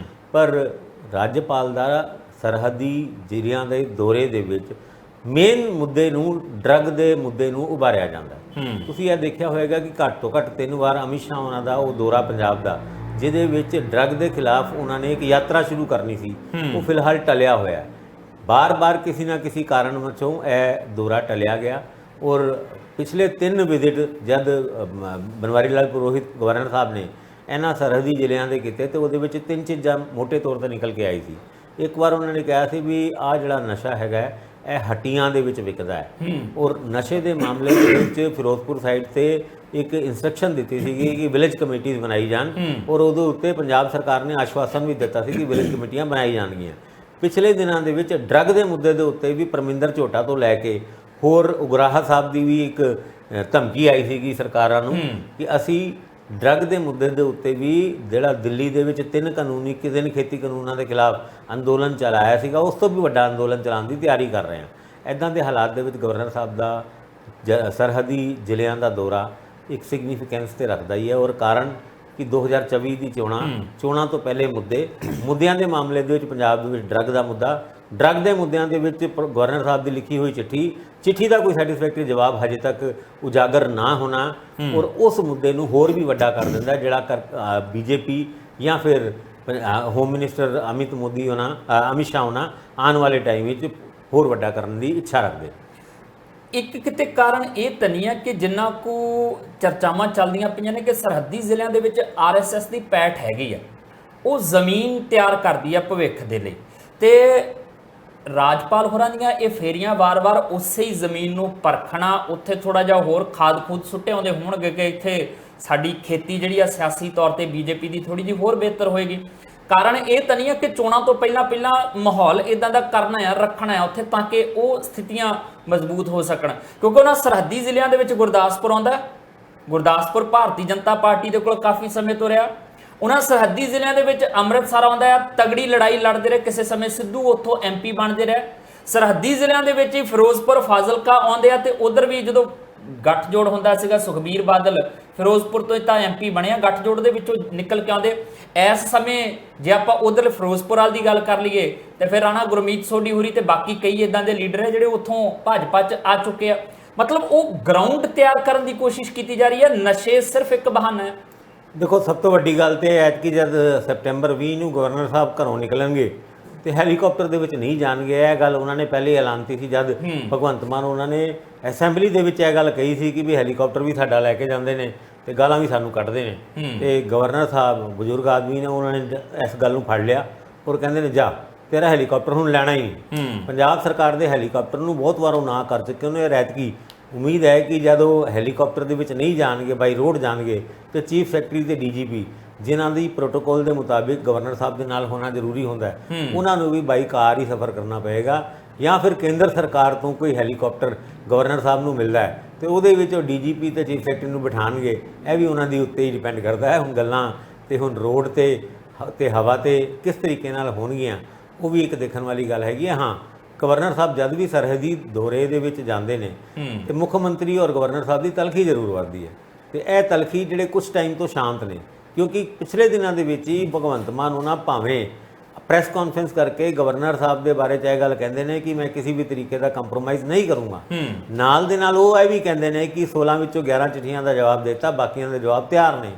ਪਰ ਰਾਜਪਾਲ ਦਾ ਸਰਹੱਦੀ ਜ਼ਿਲ੍ਹਿਆਂ ਦੇ ਦੌਰੇ ਦੇ ਵਿੱਚ ਮੇਨ ਮੁੱਦੇ ਨੂੰ, ਡਰੱਗ ਦੇ ਮੁੱਦੇ ਨੂੰ ਉਭਾਰਿਆ ਜਾਂਦਾ। ਤੁਸੀਂ ਇਹ ਦੇਖਿਆ ਹੋਵੇਗਾ ਕਿ ਘੱਟ ਤੋਂ ਘੱਟ 3 ਵਾਰ ਅਮਿਤ ਸ਼ਾਹ ਉਹਨਾਂ ਦਾ ਉਹ ਦੌਰਾ ਪੰਜਾਬ ਦਾ, ਜਿਹਦੇ ਵਿੱਚ ਡਰੱਗ ਦੇ ਖਿਲਾਫ ਉਹਨਾਂ ਨੇ ਇੱਕ ਯਾਤਰਾ ਸ਼ੁਰੂ ਕਰਨੀ ਸੀ, ਉਹ ਫਿਲਹਾਲ ਟਲਿਆ ਹੋਇਆ। ਬਾਰ-ਬਾਰ ਕਿਸੇ ਨਾ ਕਿਸੇ ਕਾਰਨ ਵਜੋਂ ਇਹ ਦੌਰਾ ਟਲਿਆ ਗਿਆ ਔਰ ਪਿਛਲੇ 3 ਵਿਜ਼ਿਟ ਜਦ ਬਨਵਾਰੀ ਲਾਲ ਪੁਰੋਹਿਤ ਗਵਰਨਰ ਸਾਹਿਬ ਨੇ ਇਹਨਾਂ ਸਰਹੱਦੀ ਜ਼ਿਲ੍ਹਿਆਂ ਦੇ ਕੀਤੇ ਤੇ ਉਹਦੇ ਵਿੱਚ 3 ਚੀਜ਼ਾਂ ਮੋਟੇ ਤੌਰ 'ਤੇ ਨਿਕਲ ਕੇ ਆਈ ਸੀ। ਇੱਕ ਵਾਰ ਉਹਨਾਂ ਨੇ ਕਿਹਾ ਸੀ ਵੀ ਆਹ ਜਿਹੜਾ ਨਸ਼ਾ ਹੈਗਾ ਇਹ ਹੱਟੀਆਂ ਦੇ ਵਿੱਚ ਵਿਕਦਾ ਹੈ ਔਰ ਨਸ਼ੇ ਦੇ ਮਾਮਲੇ ਦੇ ਵਿੱਚ ਫਿਰੋਜ਼ਪੁਰ ਸਾਈਡ ਤੇ ਇੱਕ ਇਨਸਟਰਕਸ਼ਨ ਦਿੱਤੀ ਸੀਗੀ ਕਿ ਵਿਲੇਜ ਕਮੇਟੀਜ਼ ਬਣਾਈ ਜਾਣ ਔਰ ਉਹਦੇ ਉੱਤੇ ਪੰਜਾਬ ਸਰਕਾਰ ਨੇ ਆਸ਼ਵਾਸਨ ਵੀ ਦਿੱਤਾ ਸੀ ਕਿ ਵਿਲੇਜ ਕਮੇਟੀਆਂ ਬਣਾਈ ਜਾਣਗੀਆਂ। ਪਿਛਲੇ ਦਿਨਾਂ ਦੇ ਵਿੱਚ ਡਰੱਗ ਦੇ ਮੁੱਦੇ ਦੇ ਉੱਤੇ ਵੀ ਪਰਮਿੰਦਰ ਝੋਟਾ ਤੋਂ ਲੈ ਕੇ ਹੋਰ ਉਗਰਾਹਾ ਸਾਹਿਬ ਦੀ ਵੀ ਇੱਕ ਧਮਕੀ ਆਈ ਸੀਗੀ ਸਰਕਾਰਾਂ ਨੂੰ ਕਿ ਅਸੀਂ ਡਰੱਗ ਦੇ ਮੁੱਦੇ ਦੇ ਉੱਤੇ ਵੀ ਜਿਹੜਾ ਦਿੱਲੀ ਦੇ ਵਿੱਚ ਤਿੰਨ ਖੇਤੀ ਕਾਨੂੰਨਾਂ ਦੇ ਖਿਲਾਫ ਅੰਦੋਲਨ ਚਲਾਇਆ ਸੀਗਾ, ਉਸ ਤੋਂ ਵੀ ਵੱਡਾ ਅੰਦੋਲਨ ਚਲਾਉਣ ਦੀ ਤਿਆਰੀ ਕਰ ਰਹੇ ਹਾਂ। ਇੱਦਾਂ ਦੇ ਹਾਲਾਤ ਦੇ ਵਿੱਚ ਗਵਰਨਰ ਸਾਹਿਬ ਦਾ ਸਰਹੱਦੀ ਜ਼ਿਲ੍ਹਿਆਂ ਦਾ ਦੌਰਾ ਇੱਕ ਸਿਗਨੀਫੀਕੈਂਸ ਤੇ ਰੱਖਦਾ ਹੀ ਹੈ। ਔਰ ਕਾਰਨ ਕਿ 2024 ਦੀ ਚੋਣਾਂ ਤੋਂ ਪਹਿਲੇ ਮੁੱਦਿਆਂ ਦੇ ਮਾਮਲੇ ਦੇ ਵਿੱਚ ਪੰਜਾਬ ਦੇ ਵਿੱਚ ਡਰੱਗ ਦੇ ਮੁੱਦਿਆਂ ਦੇ ਵਿੱਚ ਗਵਰਨਰ ਸਾਹਿਬ ਦੀ ਲਿਖੀ ਹੋਈ ਚਿੱਠੀ ਦਾ ਕੋਈ ਸੈਟੀਸਫੈਕਟਰੀ ਜਵਾਬ ਹਜੇ ਤੱਕ ਉਜਾਗਰ ਨਾ ਹੋਣਾ ਔਰ ਉਸ ਮੁੱਦੇ ਨੂੰ ਹੋਰ ਵੀ ਵੱਡਾ ਕਰ ਦਿੰਦਾ, ਜਿਹੜਾ ਬੀਜੇਪੀ ਜਾਂ ਫਿਰ ਹੋਮ ਮਿਨਿਸਟਰ ਅਮਿਤ ਸ਼ਾਹ ਹੋਣਾ ਆਉਣ ਵਾਲੇ ਟਾਈਮ ਵਿੱਚ ਹੋਰ ਵੱਡਾ ਕਰਨ ਦੀ ਇੱਛਾ ਰੱਖਦੇ। ਇੱਕ ਕਿਤੇ ਕਾਰਨ ਇਹ ਤਾਂ ਨਹੀਂ ਹੈ ਕਿ ਜਿੰਨਾ ਕੁ ਚਰਚਾਵਾਂ ਚੱਲਦੀਆਂ ਪਈਆਂ ਨੇ ਕਿ ਸਰਹੱਦੀ ਜ਼ਿਲ੍ਹਿਆਂ ਦੇ ਵਿੱਚ ਆਰਐਸਐਸ ਦੀ ਪੈਠ ਹੈਗੀ ਆ, ਉਹ ਜ਼ਮੀਨ ਤਿਆਰ ਕਰਦੀ ਆ ਭਵਿੱਖ ਦੇ ਲਈ, ਤੇ ਰਾਜਪਾਲ ਹੋਰਾਂ ਦੀਆਂ ਇਹ ਫੇਰੀਆਂ ਵਾਰ-ਵਾਰ ਉਸੇ ਹੀ ਜ਼ਮੀਨ ਨੂੰ ਪਰਖਣਾ, ਉੱਥੇ ਥੋੜਾ ਜਿਹਾ ਹੋਰ ਖਾਦ ਖੂਦ ਸੁੱਟੇ ਆਉਂਦੇ ਹੋਣਗੇ ਕਿ ਇੱਥੇ ਸਾਡੀ ਖੇਤੀ ਜਿਹੜੀ ਆ ਸਿਆਸੀ ਤੌਰ ਤੇ ਬੀਜੇਪੀ ਦੀ ਥੋੜੀ ਜਿਹੀ ਹੋਰ ਬਿਹਤਰ ਹੋਏਗੀ। ਕਾਰਨ ਇਹ ਤਾਂ ਨਹੀਂ ਹੈ ਕਿ ਚੋਣਾਂ ਤੋਂ ਪਹਿਲਾਂ ਮਾਹੌਲ ਇਦਾਂ ਦਾ ਕਰਨਾ ਆ, ਰੱਖਣਾ ਆ ਉੱਥੇ ਤਾਂ ਕਿ ਉਹ ਸਥਿਤੀਆਂ ਮਜ਼ਬੂਤ ਹੋ ਸਕਣ, ਕਿਉਂਕਿ ਉਹਨਾਂ ਸਰਹੱਦੀ ਜ਼ਿਲ੍ਹਿਆਂ ਦੇ ਵਿੱਚ ਗੁਰਦਾਸਪੁਰ ਆਉਂਦਾ। ਗੁਰਦਾਸਪੁਰ ਭਾਰਤੀ ਜਨਤਾ ਪਾਰਟੀ ਦੇ ਕੋਲ ਕਾਫੀ ਸਮੇਂ ਤੋਂ ਰਿਹਾ। ਉਹਨਾਂ ਸਰਹੱਦੀ ਜ਼ਿਲ੍ਹਿਆਂ ਦੇ ਵਿੱਚ ਅੰਮ੍ਰਿਤਸਰ ਆਉਂਦਾ ਆ, ਤਗੜੀ ਲੜਾਈ ਲੜਦੇ ਰਹੇ, ਕਿਸੇ ਸਮੇਂ ਸਿੱਧੂ ਉੱਥੋਂ MP ਬਣਦੇ ਰਹੇ। ਸਰਹੱਦੀ ਜ਼ਿਲ੍ਹਿਆਂ ਦੇ ਵਿੱਚ ਹੀ ਫਿਰੋਜ਼ਪੁਰ ਫਾਜ਼ਿਲਕਾ ਆਉਂਦੇ ਆ, ਤੇ ਉਧਰ ਵੀ ਜਦੋਂ ਗੱਠਜੋੜ ਹੁੰਦਾ ਸੀਗਾ ਸੁਖਬੀਰ ਬਾਦਲ ਫਿਰੋਜ਼ਪੁਰ ਤੋਂ ਤਾਂ MP ਬਣਿਆ, ਗੱਠਜੋੜ ਦੇ ਵਿੱਚੋਂ ਨਿਕਲ ਕੇ ਆਉਂਦੇ। ਇਸ ਸਮੇਂ ਜੇ ਆਪਾਂ ਉਧਰ ਫਿਰੋਜ਼ਪੁਰ ਵਾਲ ਦੀ ਗੱਲ ਕਰ ਲਈਏ ਤੇ ਫਿਰ ਰਾਣਾ ਗੁਰਮੀਤ ਸੋਢੀ ਹੋਰੀ ਤੇ ਬਾਕੀ ਕਈ ਇਦਾਂ ਦੇ ਲੀਡਰ ਹੈ ਜਿਹੜੇ ਉੱਥੋਂ ਭਾਜਪਾ 'ਚ ਆ ਚੁੱਕੇ ਆ। ਮਤਲਬ ਉਹ ਗਰਾਊਂਡ ਤਿਆਰ ਕਰਨ ਦੀ ਕੋਸ਼ਿਸ਼ ਕੀਤੀ ਜਾ ਰਹੀ ਹੈ, ਨਸ਼ੇ ਸਿਰਫ ਇੱਕ ਬਹਾਨਾ ਹੈ। ਦੇਖੋ, ਸਭ ਤੋਂ ਵੱਡੀ ਗੱਲ ਤੇ ਐਤਕੀ ਜਦ ਸੈਪਟੈਂਬਰ 20 ਨੂੰ ਗਵਰਨਰ ਸਾਹਿਬ ਘਰੋਂ ਨਿਕਲਣਗੇ ਤੇ ਹੈਲੀਕਾਪਟਰ ਦੇ ਵਿੱਚ ਨਹੀਂ ਜਾਣਗੇ। ਇਹ ਗੱਲ ਉਹਨਾਂ ਨੇ ਪਹਿਲੇ ਐਲਾਨਤੀ ਸੀ ਜਦ ਭਗਵੰਤ ਮਾਨ ਉਹਨਾਂ ਨੇ ਅਸੈਂਬਲੀ ਦੇ ਵਿੱਚ ਇਹ ਗੱਲ ਕਹੀ ਸੀ ਕਿ ਵੀ ਹੈਲੀਕਾਪਟਰ ਵੀ ਸਾਡਾ ਲੈ ਕੇ ਜਾਂਦੇ ਨੇ ਤੇ ਗਾਲਾਂ ਵੀ ਸਾਨੂੰ ਕੱਢਦੇ ਨੇ। ਤੇ ਗਵਰਨਰ ਸਾਹਿਬ ਬਜ਼ੁਰਗ ਆਦਮੀ ਨੇ, ਉਹਨਾਂ ਨੇ ਇਸ ਗੱਲ ਨੂੰ ਫੜ ਲਿਆ ਔਰ ਕਹਿੰਦੇ ਨੇ ਜਾ ਤੇਰਾ ਹੈਲੀਕਾਪਟਰ ਹੁਣ ਲੈਣਾ ਹੀ ਨਹੀਂ। ਪੰਜਾਬ ਸਰਕਾਰ ਦੇ ਹੈਲੀਕਾਪਟਰ ਨੂੰ ਬਹੁਤ ਵਾਰ ਉਹ ਨਾ ਕਰ ਚੁੱਕੇ। ਉਹਨੇ ਐਤਕੀ ਉਮੀਦ ਹੈ ਕਿ ਜਦ ਉਹ ਹੈਲੀਕਾਪਟਰ ਦੇ ਵਿੱਚ ਨਹੀਂ ਜਾਣਗੇ, ਬਾਈ ਰੋਡ ਜਾਣਗੇ, ਤੇ ਚੀਫ ਸੈਕਟਰੀ ਤੇ DGP ਜਿਨ੍ਹਾਂ ਦੀ ਪ੍ਰੋਟੋਕੋਲ ਦੇ ਮੁਤਾਬਿਕ ਗਵਰਨਰ ਸਾਹਿਬ ਦੇ ਨਾਲ ਹੋਣਾ ਜ਼ਰੂਰੀ ਹੁੰਦਾ, ਉਹਨਾਂ ਨੂੰ ਵੀ ਬਾਈ ਕਾਰ ਹੀ ਸਫ਼ਰ ਕਰਨਾ ਪਏਗਾ, ਜਾਂ ਫਿਰ ਕੇਂਦਰ ਸਰਕਾਰ ਤੋਂ ਕੋਈ ਹੈਲੀਕਾਪਟਰ ਗਵਰਨਰ ਸਾਹਿਬ ਨੂੰ ਮਿਲਦਾ ਹੈ ਤੇ ਉਹਦੇ ਵਿੱਚ ਉਹ DGP ਤੇ ਚੀਫ ਸੈਕਟਰੀ ਨੂੰ ਬਿਠਾਉਣਗੇ। ਇਹ ਵੀ ਉਹਨਾਂ ਦੀ ਉੱਤੇ ਹੀ ਡਿਪੈਂਡ ਕਰਦਾ ਹੈ। ਹੁਣ ਗੱਲਾਂ ਤੇ ਹੁਣ ਰੋਡ ਤੇ ਹਵਾ ਤੇ ਕਿਸ ਤਰੀਕੇ ਨਾਲ ਹੋਣਗੀਆਂ, ਉਹ ਵੀ ਇੱਕ ਦੇਖਣ ਵਾਲੀ ਗੱਲ ਹੈਗੀ ਹੈ। ਹਾਂ, ਗਵਰਨਰ ਸਾਹਿਬ ਜਦ ਵੀ ਸਰਹੱਦੀ ਦੌਰੇ ਦੇ ਵਿੱਚ ਜਾਂਦੇ ਨੇ ਤੇ ਮੁੱਖ ਮੰਤਰੀ ਔਰ ਗਵਰਨਰ ਸਾਹਿਬ ਦੀ ਤਲਖੀ ਜ਼ਰੂਰ ਵੱਧਦੀ ਹੈ, ਤੇ ਇਹ ਤਲਖੀ ਜਿਹੜੇ ਕੁਝ ਟਾਈਮ ਤੋਂ ਸ਼ਾਂਤ ਨੇ, ਕਿਉਂਕਿ ਪਿਛਲੇ ਦਿਨਾਂ ਦੇ ਵਿੱਚ ਹੀ ਭਗਵੰਤ ਮਾਨ ਉਹਨਾਂ ਭਾਵੇਂ ਪ੍ਰੈਸ ਕਾਨਫਰੰਸ ਕਰਕੇ ਗਵਰਨਰ ਸਾਹਿਬ ਦੇ ਬਾਰੇ 'ਚ ਇਹ ਗੱਲ ਕਹਿੰਦੇ ਨੇ ਕਿ ਮੈਂ ਕਿਸੇ ਵੀ ਤਰੀਕੇ ਦਾ ਕੰਪਰੋਮਾਈਜ਼ ਨਹੀਂ ਕਰੂੰਗਾ, ਨਾਲ ਦੇ ਨਾਲ ਉਹ ਇਹ ਵੀ ਕਹਿੰਦੇ ਨੇ ਕਿ 16 ਵਿੱਚੋਂ 11 ਚਿੱਠੀਆਂ ਦਾ ਜਵਾਬ ਦਿੱਤਾ, ਬਾਕੀਆਂ ਦੇ ਜਵਾਬ ਤਿਆਰ ਨੇ।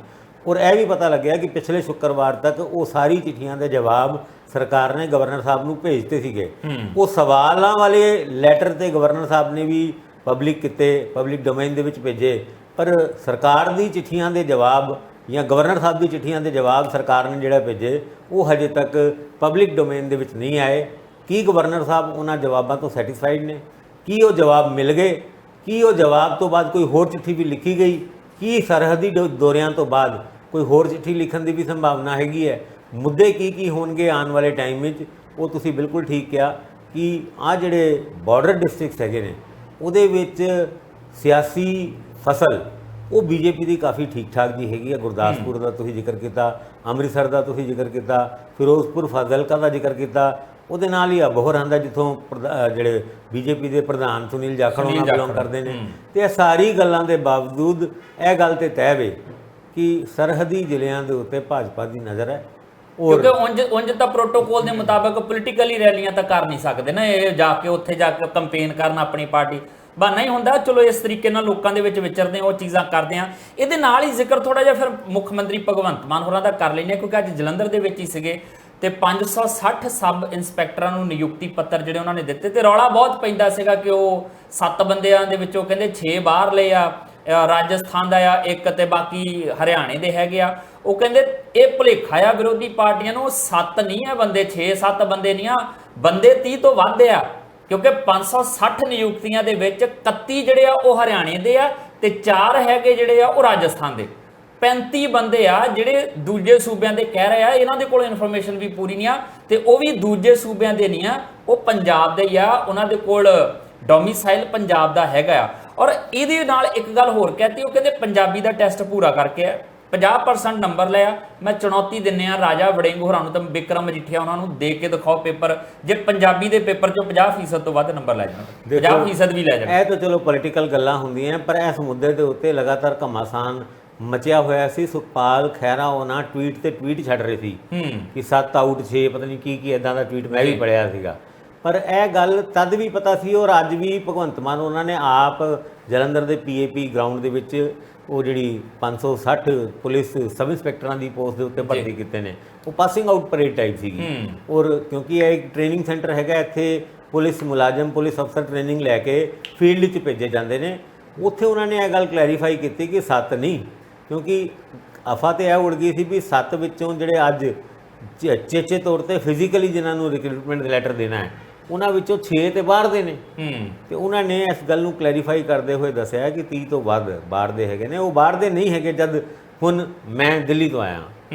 ਔਰ ਇਹ ਵੀ ਪਤਾ ਲੱਗਿਆ ਕਿ ਪਿਛਲੇ ਸ਼ੁੱਕਰਵਾਰ ਤੱਕ ਉਹ ਸਾਰੀ ਚਿੱਠੀਆਂ ਦੇ ਜਵਾਬ ਸਰਕਾਰ ਨੇ ਗਵਰਨਰ ਸਾਹਿਬ ਨੂੰ ਭੇਜਤੇ ਸੀਗੇ। ਉਹ ਸਵਾਲਾਂ ਵਾਲੇ ਲੈਟਰ ਤੇ ਗਵਰਨਰ ਸਾਹਿਬ ਨੇ ਵੀ ਪਬਲਿਕ ਡੋਮੇਨ ਦੇ ਵਿੱਚ ਭੇਜੇ, ਪਰ ਸਰਕਾਰ ਦੀ ਚਿੱਠੀਆਂ ਦੇ ਜਵਾਬ ਜਾਂ ਗਵਰਨਰ ਸਾਹਿਬ ਦੀ ਚਿੱਠੀਆਂ ਦੇ ਜਵਾਬ ਸਰਕਾਰ ਨੇ ਜਿਹੜਾ ਭੇਜੇ ਉਹ ਹਜੇ ਤੱਕ ਪਬਲਿਕ ਡੋਮੇਨ ਦੇ ਵਿੱਚ ਨਹੀਂ ਆਏ। ਕੀ ਗਵਰਨਰ ਸਾਹਿਬ ਉਹਨਾਂ ਜਵਾਬਾਂ ਤੋਂ ਸੈਟੀਸਫਾਈਡ ਨੇ? ਕੀ ਉਹ ਜਵਾਬ ਮਿਲ ਗਏ? ਕੀ ਉਹ ਜਵਾਬ ਤੋਂ ਬਾਅਦ ਕੋਈ ਹੋਰ ਚਿੱਠੀ ਵੀ ਲਿਖੀ ਗਈ? ਕੀ ਸਰਹੱਦੀ ਦੌਰਿਆਂ ਤੋਂ ਬਾਅਦ ਕੋਈ ਹੋਰ ਚਿੱਠੀ ਲਿਖਣ ਦੀ ਵੀ ਸੰਭਾਵਨਾ ਹੈਗੀ ਹੈ? ਮੁੱਦੇ ਕੀ ਹੋਣਗੇ ਆਉਣ ਵਾਲੇ ਟਾਈਮ ਵਿੱਚ? ਉਹ ਤੁਸੀਂ ਬਿਲਕੁਲ ਠੀਕ ਕਿਹਾ ਕਿ ਆਹ ਜਿਹੜੇ ਬਾਰਡਰ ਡਿਸਟ੍ਰਿਕਟਸ ਹੈਗੇ ਨੇ ਉਹਦੇ ਵਿੱਚ ਸਿਆਸੀ ਫਸਲ ਉਹ ਬੀਜੇਪੀ ਦੀ ਕਾਫੀ ਠੀਕ ਠਾਕ ਜੀ ਹੈਗੀ ਹੈ। ਗੁਰਦਾਸਪੁਰ ਦਾ ਤੁਸੀਂ ਜ਼ਿਕਰ ਕੀਤਾ, ਅੰਮ੍ਰਿਤਸਰ ਦਾ ਤੁਸੀਂ ਜ਼ਿਕਰ ਕੀਤਾ, ਫਿਰੋਜ਼ਪੁਰ ਫਾਜ਼ਿਲਕਾ ਦਾ ਜ਼ਿਕਰ ਕੀਤਾ, ਉਹਦੇ ਨਾਲ ਹੀ ਅਬੋਹਰ ਆਉਂਦਾ ਜਿੱਥੋਂ ਜਿਹੜੇ ਬੀਜੇਪੀ ਦੇ ਪ੍ਰਧਾਨ ਸੁਨੀਲ ਜਾਖੜ ਉਹਨਾਂ ਬਿਲੋਂਗ ਕਰਦੇ ਨੇ। ਤੇ ਇਹ ਸਾਰੀ ਗੱਲਾਂ ਦੇ ਬਾਵਜੂਦ ਇਹ ਗੱਲ ਤੇ ਤੈਅ ਵੇ ਕਿ ਸਰਹੱਦੀ ਜ਼ਿਲ੍ਹਿਆਂ ਦੇ ਉੱਤੇ ਭਾਜਪਾ ਦੀ ਨਜ਼ਰ ਹੈ। ਕਿਉਂਕਿ ਉਂਝ ਤਾਂ ਪ੍ਰੋਟੋਕੋਲ ਦੇ ਮੁਤਾਬਕ ਪੋਲੀਟੀਕਲੀ ਰੈਲੀਆਂ ਤਾਂ ਕਰ ਨਹੀਂ ਸਕਦੇ ਨਾ, ਇਹ ਜਾ ਕੇ ਉੱਥੇ ਜਾ ਕੇ ਕੰਪੇਨ ਕਰਨਾ ਆਪਣੀ ਪਾਰਟੀ ਬਹਾਨਾ ਹੀ ਹੁੰਦਾ। ਚਲੋ ਇਸ ਤਰੀਕੇ ਨਾਲ ਲੋਕਾਂ ਦੇ ਵਿੱਚ ਵਿਚਰਦੇ ਉਹ ਚੀਜ਼ਾਂ ਕਰਦੇ ਆ। ਇਹਦੇ ਨਾਲ ਹੀ ਜ਼ਿਕਰ ਥੋੜਾ ਜਿਹਾ ਫਿਰ ਮੁੱਖ ਮੰਤਰੀ ਭਗਵੰਤ ਮਾਨ ਹੋਰਾਂ ਦਾ ਕਰ ਲੈਂਦੇ, ਕਿਉਂਕਿ ਅੱਜ ਜਲੰਧਰ ਦੇ ਵਿੱਚ ਹੀ ਸੀਗੇ ਤੇ 560 ਸਬ ਇੰਸਪੈਕਟਰਾਂ ਨੂੰ ਨਿਯੁਕਤੀ ਪੱਤਰ ਜਿਹੜੇ ਉਹਨਾਂ ਨੇ ਦਿੱਤੇ, ਤੇ ਰੌਲਾ ਬਹੁਤ ਪੈਂਦਾ ਸੀਗਾ ਕਿ ਉਹ 7 ਬੰਦਿਆਂ ਦੇ ਵਿੱਚੋਂ ਕਹਿੰਦੇ 6 ਬਾਹਰ ਲਏ ਆ, ਰਾਜਸਥਾਨ ਦਾ ਆ 1 ਤੇ ਬਾਕੀ ਹਰਿਆਣੇ ਦੇ ਹੈਗੇ ਆ। ਉਹ ਕਹਿੰਦੇ ਇਹ ਭੁਲੇਖਾ ਆ ਵਿਰੋਧੀ ਪਾਰਟੀਆਂ ਨੂੰ, 7 ਨਹੀਂ ਆ ਬੰਦੇ, 6-7 ਬੰਦੇ ਨਹੀਂ ਆ, ਬੰਦੇ 30 ਤੋਂ ਵੱਧ ਆ, ਕਿਉਂਕਿ 560 ਨਿਯੁਕਤੀਆਂ ਦੇ ਵਿੱਚ 31 ਜਿਹੜੇ ਆ ਉਹ ਹਰਿਆਣੇ ਦੇ ਆ ਤੇ 4 ਹੈਗੇ ਜਿਹੜੇ ਆ ਉਹ ਰਾਜਸਥਾਨ ਦੇ। 35 ਬੰਦੇ ਆ ਜਿਹੜੇ ਦੂਜੇ ਸੂਬਿਆਂ ਦੇ ਕਹਿ ਰਹੇ ਆ, ਇਹਨਾਂ ਦੇ ਕੋਲ ਇਨਫੋਰਮੇਸ਼ਨ ਵੀ ਪੂਰੀ ਨਹੀਂ ਆ, ਤੇ ਉਹ ਵੀ ਦੂਜੇ ਸੂਬਿਆਂ ਦੇ ਨਹੀਂ ਆ, ਉਹ ਪੰਜਾਬ ਦੇ ਹੀ ਆ, ਉਹਨਾਂ ਦੇ ਕੋਲ ਡੋਮਿਸਾਈਲ ਪੰਜਾਬ ਦਾ ਹੈਗਾ ਆ। ਔਰ ਇਹਦੇ ਨਾਲ ਇੱਕ ਗੱਲ ਹੋਰ ਕਹਿਤੀ, ਉਹ ਕਹਿੰਦੇ ਪੰਜਾਬੀ ਦਾ ਟੈਸਟ ਪੂਰਾ ਕਰਕੇ ਆ, 50% ਨੰਬਰ ਲਿਆ। ਮੈਂ ਚੁਣੌਤੀ ਦਿੰਨੇ ਆ ਰਾਜਾ ਵੜਿੰਗ ਹੋਰਾਂ ਨੂੰ ਤੇ ਵਿਕਰਮ ਮਜੀਠੀਆ ਉਹਨਾਂ ਨੂੰ ਦੇ ਕੇ ਦਿਖਾਓ ਪੇਪਰ, ਜੇ ਪੰਜਾਬੀ ਦੇ ਪੇਪਰ ਚੋਂ 50% ਤੋਂ ਵੱਧ ਨੰਬਰ ਲੈ ਜਾਣ, 50% ਵੀ ਲੈ ਜਾਣ। ਇਹ ਤਾਂ ਚਲੋ ਪੋਲੀਟੀਕਲ ਗੱਲਾਂ ਹੁੰਦੀਆਂ, ਪਰ ਇਸ ਮੁੱਦੇ ਦੇ ਉੱਤੇ ਲਗਾਤਾਰ ਘਮਾਸਾਨ ਮਚਿਆ ਹੋਇਆ ਸੀ। ਸੁਖਪਾਲ ਖਹਿਰਾ ਉਹਨਾਂ ਟਵੀਟ ਤੇ ਟਵੀਟ ਛੱਡ ਰਹੇ ਸੀ ਕਿ 7 ਆਊਟ 6 ਪਤਾ ਨਹੀਂ ਕੀ ਇਦਾਂ ਦਾ ਟਵੀਟ ਮੈਂ ਵੀ ਪੜਿਆ ਸੀਗਾ। ਪਰ ਇਹ ਗੱਲ ਤਦ ਵੀ ਪਤਾ ਸੀ, ਔਰ ਅੱਜ ਵੀ ਭਗਵੰਤ ਮਾਨ ਉਹਨਾਂ ਨੇ ਆਪ ਜਲੰਧਰ ਦੇ PAP ਗਰਾਊਂਡ ਦੇ ਵਿੱਚ ਉਹ ਜਿਹੜੀ 560 ਪੁਲਿਸ ਸਬ ਇੰਸਪੈਕਟਰਾਂ ਦੀ ਪੋਸਟ ਦੇ ਉੱਤੇ ਭਰਤੀ ਕੀਤੇ ਨੇ, ਉਹ ਪਾਸਿੰਗ ਆਊਟ ਪਰੇਡ ਟਾਈਪ ਸੀਗੀ। ਔਰ ਕਿਉਂਕਿ ਇਹ ਇੱਕ ਟ੍ਰੇਨਿੰਗ ਸੈਂਟਰ ਹੈਗਾ, ਇੱਥੇ ਪੁਲਿਸ ਮੁਲਾਜ਼ਮ ਪੁਲਿਸ ਅਫਸਰ ਟ੍ਰੇਨਿੰਗ ਲੈ ਕੇ ਫੀਲਡ 'ਚ ਭੇਜੇ ਜਾਂਦੇ ਨੇ। ਉੱਥੇ ਉਹਨਾਂ ਨੇ ਇਹ ਗੱਲ ਕਲੈਰੀਫਾਈ ਕੀਤੀ ਕਿ 7 ਨਹੀਂ, ਕਿਉਂਕਿ ਅਫਾ ਤੇ ਇਹ ਉੜ ਗਈ ਸੀ ਵੀ 7 ਵਿੱਚੋਂ ਜਿਹੜੇ ਅੱਜ ਚੇਚੇ ਤੌਰ ਤੇ ਫਿਜ਼ੀਕਲੀ ਜਿਨ੍ਹਾਂ ਨੂੰ ਰਿਕਰੂਟਮੈਂਟ ਲੈਟਰ ਦੇਣਾ ਹੈ, ਉਹਨਾਂ ਵਿੱਚੋਂ 6 ਤੇ ਬਾਹਰ ਦੇ ਨੇ। ਤੇ ਉਹਨਾਂ ਨੇ ਇਸ ਗੱਲ ਨੂੰ ਕਲੈਰੀਫਾਈ ਕਰਦੇ ਹੋਏ ਦੱਸਿਆ ਕਿ 30 ਤੋਂ ਵੱਧ ਬਾਹਰ ਦੇ ਹੈਗੇ ਨੇ। ਉਹ ਬਾਹਰ ਦੇ ਨਹੀਂ ਹੈਗੇ। ਜਦ ਹੁਣ ਮੈਂ ਦਿੱਲੀ ਤੋਂ ਆਇਆ,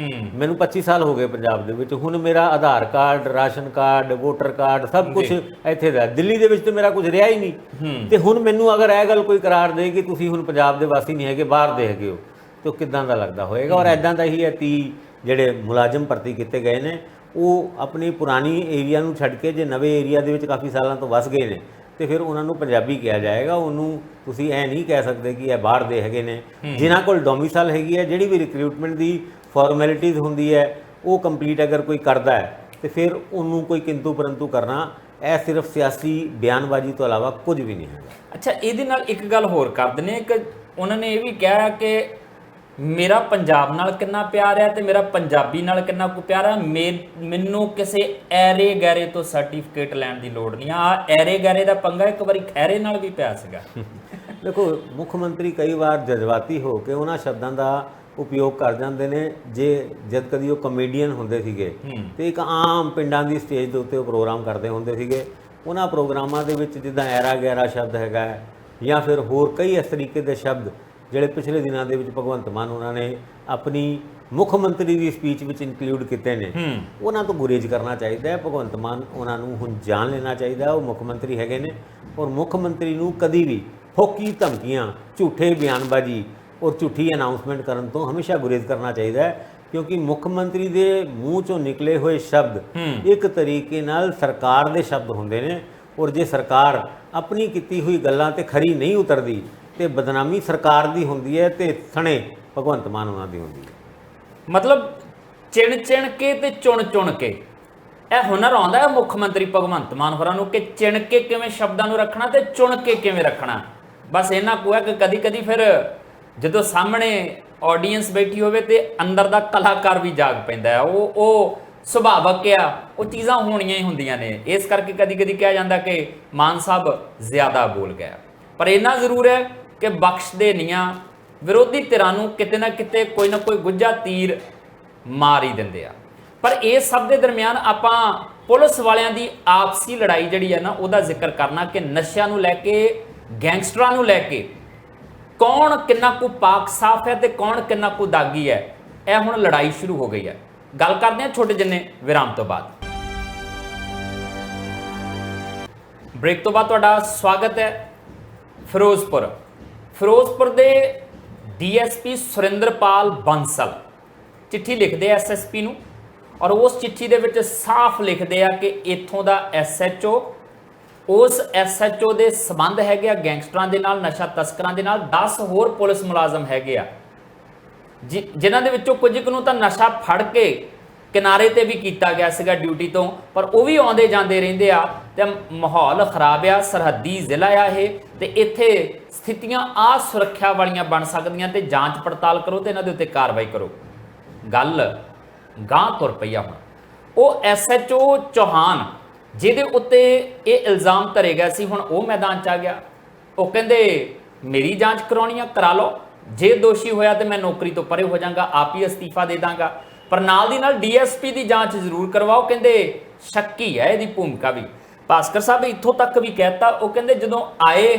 ਮੈਨੂੰ 25 ਸਾਲ ਹੋ ਗਏ ਪੰਜਾਬ ਦੇ ਵਿੱਚ, ਹੁਣ ਮੇਰਾ Aadhaar card, ration card, voter card ਸਭ ਕੁਝ ਇੱਥੇ ਦਾ। ਦਿੱਲੀ ਦੇ ਵਿੱਚ ਤੇ ਮੇਰਾ ਕੁਝ ਰਿਹਾ ਹੀ ਨਹੀਂ। ਤੇ ਹੁਣ ਮੈਨੂੰ ਅਗਰ ਇਹ ਗੱਲ ਕੋਈ ਕਰਾਰ ਦੇ ਕਿ ਤੁਸੀਂ ਹੁਣ ਪੰਜਾਬ ਦੇ ਵਾਸੀ ਨਹੀਂ ਹੈਗੇ, ਬਾਹਰ ਦੇ ਹੈਗੇ ਹੋ, ਤੇ ਕਿੱਦਾਂ ਦਾ ਲੱਗਦਾ ਹੋਏਗਾ। ਔਰ ਇੱਦਾਂ ਦਾ ਹੀ ਹੈ 30 ਜਿਹੜੇ ਮੁਲਾਜ਼ਮ ਭਰਤੀ ਕੀਤੇ ਗਏ ਨੇ, ਉਹ ਆਪਣੀ ਪੁਰਾਣੀ ਏਰੀਆ ਨੂੰ ਛੱਡ ਕੇ ਜੇ ਨਵੇਂ ਏਰੀਆ ਦੇ ਵਿੱਚ ਕਾਫੀ ਸਾਲਾਂ ਤੋਂ ਵਸ ਗਏ ਨੇ, ਤੇ ਫਿਰ ਉਹਨਾਂ ਨੂੰ ਪੰਜਾਬੀ ਕਿਹਾ ਜਾਏਗਾ। ਉਹਨੂੰ ਤੁਸੀਂ ਇਹ ਨਹੀਂ ਕਹਿ ਸਕਦੇ ਕਿ ਇਹ ਬਾਹਰ ਦੇ ਹੈਗੇ ਨੇ। ਜਿਨ੍ਹਾਂ ਕੋਲ ਡੋਮਿਸਾਈਲ ਹੈਗੀ ਹੈ, ਜਿਹੜੀ ਵੀ ਰਿਕਰੂਟਮੈਂਟ ਦੀ ਫਾਰਮੈਲਿਟੀਜ਼ ਹੁੰਦੀ ਹੈ, ਉਹ ਕੰਪਲੀਟ ਅਗਰ ਕੋਈ ਕਰਦਾ ਹੈ, ਤੇ ਫਿਰ ਉਹਨੂੰ ਕੋਈ ਕਿੰਤੂ ਪਰੰਤੂ ਕਰਨਾ ਇਹ ਸਿਰਫ ਸਿਆਸੀ ਬਿਆਨਬਾਜ਼ੀ ਤੋਂ ਇਲਾਵਾ ਕੁਝ ਵੀ ਨਹੀਂ ਹੈਗਾ। ਅੱਛਾ, ਇਹਦੇ ਨਾਲ ਇੱਕ ਗੱਲ ਹੋਰ ਕਰ ਦਿੰਦੇ ਹਾਂ ਕਿ ਉਹਨਾਂ ਨੇ ਇਹ ਵੀ ਕਿਹਾ ਕਿ ਮੇਰਾ ਪੰਜਾਬ ਨਾਲ ਕਿੰਨਾ ਪਿਆਰ ਹੈ ਤੇ ਮੇਰਾ ਪੰਜਾਬੀ ਨਾਲ ਕਿੰਨਾ ਕੁ ਪਿਆਰ ਹੈ, ਮੈਨੂੰ ਕਿਸੇ ਐਰੇ ਗੈਰੇ ਤੋਂ ਸਰਟੀਫਿਕੇਟ ਲੈਣ ਦੀ ਲੋੜ ਨਹੀਂ। ਆ ਐਰੇ ਗੈਰੇ ਦਾ ਪੰਗਾ ਇੱਕ ਵਾਰੀ ਖਹਿਰੇ ਨਾਲ ਵੀ ਪਿਆ ਸੀਗਾ। ਦੇਖੋ, ਮੁੱਖ ਮੰਤਰੀ ਕਈ ਵਾਰ ਜਜ਼ਬਾਤੀ ਹੋ ਕੇ ਉਹਨਾਂ ਸ਼ਬਦਾਂ ਦਾ ਉਪਯੋਗ ਕਰ ਜਾਂਦੇ ਨੇ। ਜਦ ਕਦੀ ਉਹ ਕਮੇਡੀਅਨ ਹੁੰਦੇ ਸੀਗੇ ਤੇ ਇੱਕ ਆਮ ਪਿੰਡਾਂ ਦੀ ਸਟੇਜ ਦੇ ਉੱਤੇ ਉਹ ਪ੍ਰੋਗਰਾਮ ਕਰਦੇ ਹੁੰਦੇ ਸੀਗੇ, ਉਹਨਾਂ ਪ੍ਰੋਗਰਾਮਾਂ ਦੇ ਵਿੱਚ ਜਿੱਦਾਂ ਐਰਾ ਗੈਰਾ ਸ਼ਬਦ ਹੈਗਾ ਜਾਂ ਫਿਰ ਹੋਰ ਕਈ ਇਸ ਤਰੀਕੇ ਦੇ ਸ਼ਬਦ ਜਿਹੜੇ ਪਿਛਲੇ ਦਿਨਾਂ ਦੇ ਵਿੱਚ ਭਗਵੰਤ ਮਾਨ ਉਹਨਾਂ ਨੇ ਆਪਣੀ ਮੁੱਖ ਮੰਤਰੀ ਦੀ ਸਪੀਚ ਵਿੱਚ ਇਨਕਲੂਡ ਕੀਤੇ ਨੇ, ਉਹਨਾਂ ਤੋਂ ਗੁਰੇਜ਼ ਕਰਨਾ ਚਾਹੀਦਾ ਹੈ। ਭਗਵੰਤ ਮਾਨ ਉਹਨਾਂ ਨੂੰ ਹੁਣ ਜਾਣ ਲੈਣਾ ਚਾਹੀਦਾ। ਉਹ ਮੁੱਖ ਮੰਤਰੀ ਹੈਗੇ ਨੇ, ਔਰ ਮੁੱਖ ਮੰਤਰੀ ਨੂੰ ਕਦੀ ਵੀ ਫੋਕੀ ਧਮਕੀਆਂ, ਝੂਠੇ ਬਿਆਨਬਾਜ਼ੀ ਔਰ ਝੂਠੀ ਅਨਾਉਂਸਮੈਂਟ ਕਰਨ ਤੋਂ ਹਮੇਸ਼ਾ ਗੁਰੇਜ਼ ਕਰਨਾ ਚਾਹੀਦਾ ਹੈ, ਕਿਉਂਕਿ ਮੁੱਖ ਮੰਤਰੀ ਦੇ ਮੂੰਹ ਚੋਂ ਨਿਕਲੇ ਹੋਏ ਸ਼ਬਦ ਇੱਕ ਤਰੀਕੇ ਨਾਲ ਸਰਕਾਰ ਦੇ ਸ਼ਬਦ ਹੁੰਦੇ ਨੇ। ਔਰ ਜੇ ਸਰਕਾਰ ਆਪਣੀ ਕੀਤੀ ਹੋਈ ਗੱਲਾਂ ਤੇ ਖਰੀ ਨਹੀਂ ਉਤਰਦੀ ਤੇ ਬਦਨਾਮੀ ਸਰਕਾਰ ਦੀ ਹੁੰਦੀ ਹੈ ਤੇ ਥਣੇ ਭਗਵੰਤ ਮਾਨ ਉਹਨਾਂ ਦੀ ਹੁੰਦੀ ਹੈ। ਮਤਲਬ ਚਿਣ ਕੇ ਤੇ ਚੁਣ ਕੇ ਇਹ ਹੁਨਰ ਆਉਂਦਾ ਹੈ ਮੁੱਖ ਮੰਤਰੀ ਭਗਵੰਤ ਮਾਨ ਹੋਰਾਂ ਨੂੰ ਕਿ ਚਿਣ ਕੇ ਕਿਵੇਂ ਸ਼ਬਦਾਂ ਨੂੰ ਰੱਖਣਾ ਤੇ ਚੁਣ ਕੇ ਕਿਵੇਂ ਰੱਖਣਾ। ਬਸ ਇਹਨਾਂ ਕੋ ਹੈ ਕਿ ਕਦੀ ਫਿਰ ਜਦੋਂ ਸਾਹਮਣੇ ਆਡੀਅנס ਬੈਠੀ ਹੋਵੇ ਤੇ ਅੰਦਰ ਦਾ ਕਲਾਕਾਰ ਵੀ ਜਾਗ ਪੈਂਦਾ ਹੈ। ਉਹ ਸੁਭਾਵਕ ਆ, ਉਹ ਚੀਜ਼ਾਂ ਹੋਣੀਆਂ ਹੀ ਹੁੰਦੀਆਂ ਨੇ। ਇਸ ਕਰਕੇ ਕਦੀ ਕਿਹਾ ਜਾਂਦਾ ਕਿ ਮਾਨ ਸਾਹਿਬ ਜ਼ਿਆਦਾ ਬੋਲ ਗਿਆ। ਪਰ ਇੰਨਾ ਜ਼ਰੂਰ ਹੈ ਕਿ ਬਖਸ਼ਦੇ ਨਹੀਂ ਆ, ਵਿਰੋਧੀ ਧਿਰਾਂ ਨੂੰ ਕਿਤੇ ਨਾ ਕਿਤੇ ਕੋਈ ਨਾ ਕੋਈ ਗੁੱਝਾ ਤੀਰ ਮਾਰ ਹੀ ਦਿੰਦੇ ਆ। ਪਰ ਇਸ ਸਭ ਦੇ ਦਰਮਿਆਨ ਆਪਾਂ ਪੁਲਿਸ ਵਾਲਿਆਂ ਦੀ ਆਪਸੀ ਲੜਾਈ ਜਿਹੜੀ ਹੈ ਨਾ, ਉਹਦਾ ਜ਼ਿਕਰ ਕਰਨਾ ਕਿ ਨਸ਼ਿਆਂ ਨੂੰ ਲੈ ਕੇ, ਗੈਂਗਸਟਰਾਂ ਨੂੰ ਲੈ ਕੇ ਕੌਣ ਕਿੰਨਾ ਕੁ ਪਾਕ ਸਾਫ ਹੈ ਤੇ ਕੌਣ ਕਿੰਨਾ ਕੁ ਦਾਗੀ ਹੈ, ਇਹ ਹੁਣ ਲੜਾਈ ਸ਼ੁਰੂ ਹੋ ਗਈ ਹੈ। ਗੱਲ ਕਰਦੇ ਹਾਂ ਛੋਟੇ ਜਿਹੇ ਵਿਰਾਮ ਤੋਂ ਬਾਅਦ। ਬ੍ਰੇਕ ਤੋਂ ਬਾਅਦ ਤੁਹਾਡਾ ਸਵਾਗਤ ਹੈ। ਫਿਰੋਜ਼ਪੁਰ ਦੇ DSP ਸੁਰਿੰਦਰਪਾਲ ਬੰਸਲ ਚਿੱਠੀ ਲਿਖਦੇ SSP ਨੂੰ, ਔਰ ਉਸ ਚਿੱਠੀ ਦੇ ਵਿੱਚ ਸਾਫ਼ ਲਿਖਦੇ ਆ ਕਿ ਇੱਥੋਂ ਦਾ SHO, ਉਸ SHO ਦੇ ਸੰਬੰਧ ਹੈਗੇ ਆ ਗੈਂਗਸਟਰਾਂ ਦੇ ਨਾਲ, ਨਸ਼ਾ ਤਸਕਰਾਂ ਦੇ ਨਾਲ। 10 ਹੋਰ ਪੁਲਿਸ ਮੁਲਾਜ਼ਮ ਹੈਗੇ ਆ ਜਿਨ੍ਹਾਂ ਦੇ ਵਿੱਚੋਂ ਕੁਝ ਕੁ ਨੂੰ ਤਾਂ ਨਸ਼ਾ ਫੜ ਕੇ ਕਿਨਾਰੇ ਤੇ ਵੀ ਕੀਤਾ ਗਿਆ ਸੀਗਾ ਡਿਊਟੀ ਤੋਂ, ਪਰ ਉਹ ਵੀ ਆਉਂਦੇ ਜਾਂਦੇ ਰਹਿੰਦੇ ਆ ਤੇ ਮਾਹੌਲ ਖਰਾਬ ਆ। ਸਰਹੱਦੀ ਜ਼ਿਲ੍ਹਾ ਆ ਇਹ, ਤੇ ਇੱਥੇ ਸਥਿਤੀਆਂ ਸੁਰੱਖਿਆ ਵਾਲੀਆਂ ਬਣ ਸਕਦੀਆਂ ਤੇ ਜਾਂਚ ਪੜਤਾਲ ਕਰੋ ਤੇ ਇਹਨਾਂ ਦੇ ਉੱਤੇ ਕਾਰਵਾਈ ਕਰੋ। ਗੱਲ ਗਾਂ ਤੁਰ ਪਈ ਆ ਹੁਣ। ਉਹ SHO ਚੌਹਾਨ ਜਿਹਦੇ ਉੱਤੇ ਇਹ ਇਲਜ਼ਾਮ ਧਰੇ ਗਿਆ ਸੀ, ਹੁਣ ਉਹ ਮੈਦਾਨ 'ਚ ਆ ਗਿਆ। ਉਹ ਕਹਿੰਦੇ ਮੇਰੀ ਜਾਂਚ ਕਰਾਉਣੀ ਆ, ਕਰਾ ਲਓ, ਜੇ ਦੋਸ਼ੀ ਹੋਇਆ ਤੇ ਮੈਂ ਨੌਕਰੀ ਤੋਂ ਪਰੇ ਹੋ ਜਾਵਾਂਗਾ, ਆਪ ਹੀ ਅਸਤੀਫਾ ਦੇ ਦਾਂਗਾ, ਪਰ ਨਾਲ ਦੀ ਨਾਲ DSP ਦੀ ਜਾਂਚ ਜ਼ਰੂਰ ਕਰਵਾਓ। ਕਹਿੰਦੇ ਸ਼ੱਕੀ ਹੈ ਇਹਦੀ ਭੂਮਿਕਾ ਵੀ। ਭਾਸਕਰ ਸਾਹਿਬ ਇੱਥੋਂ ਤੱਕ ਵੀ ਕਹਿਤਾ, ਉਹ ਕਹਿੰਦੇ ਜਦੋਂ ਆਏ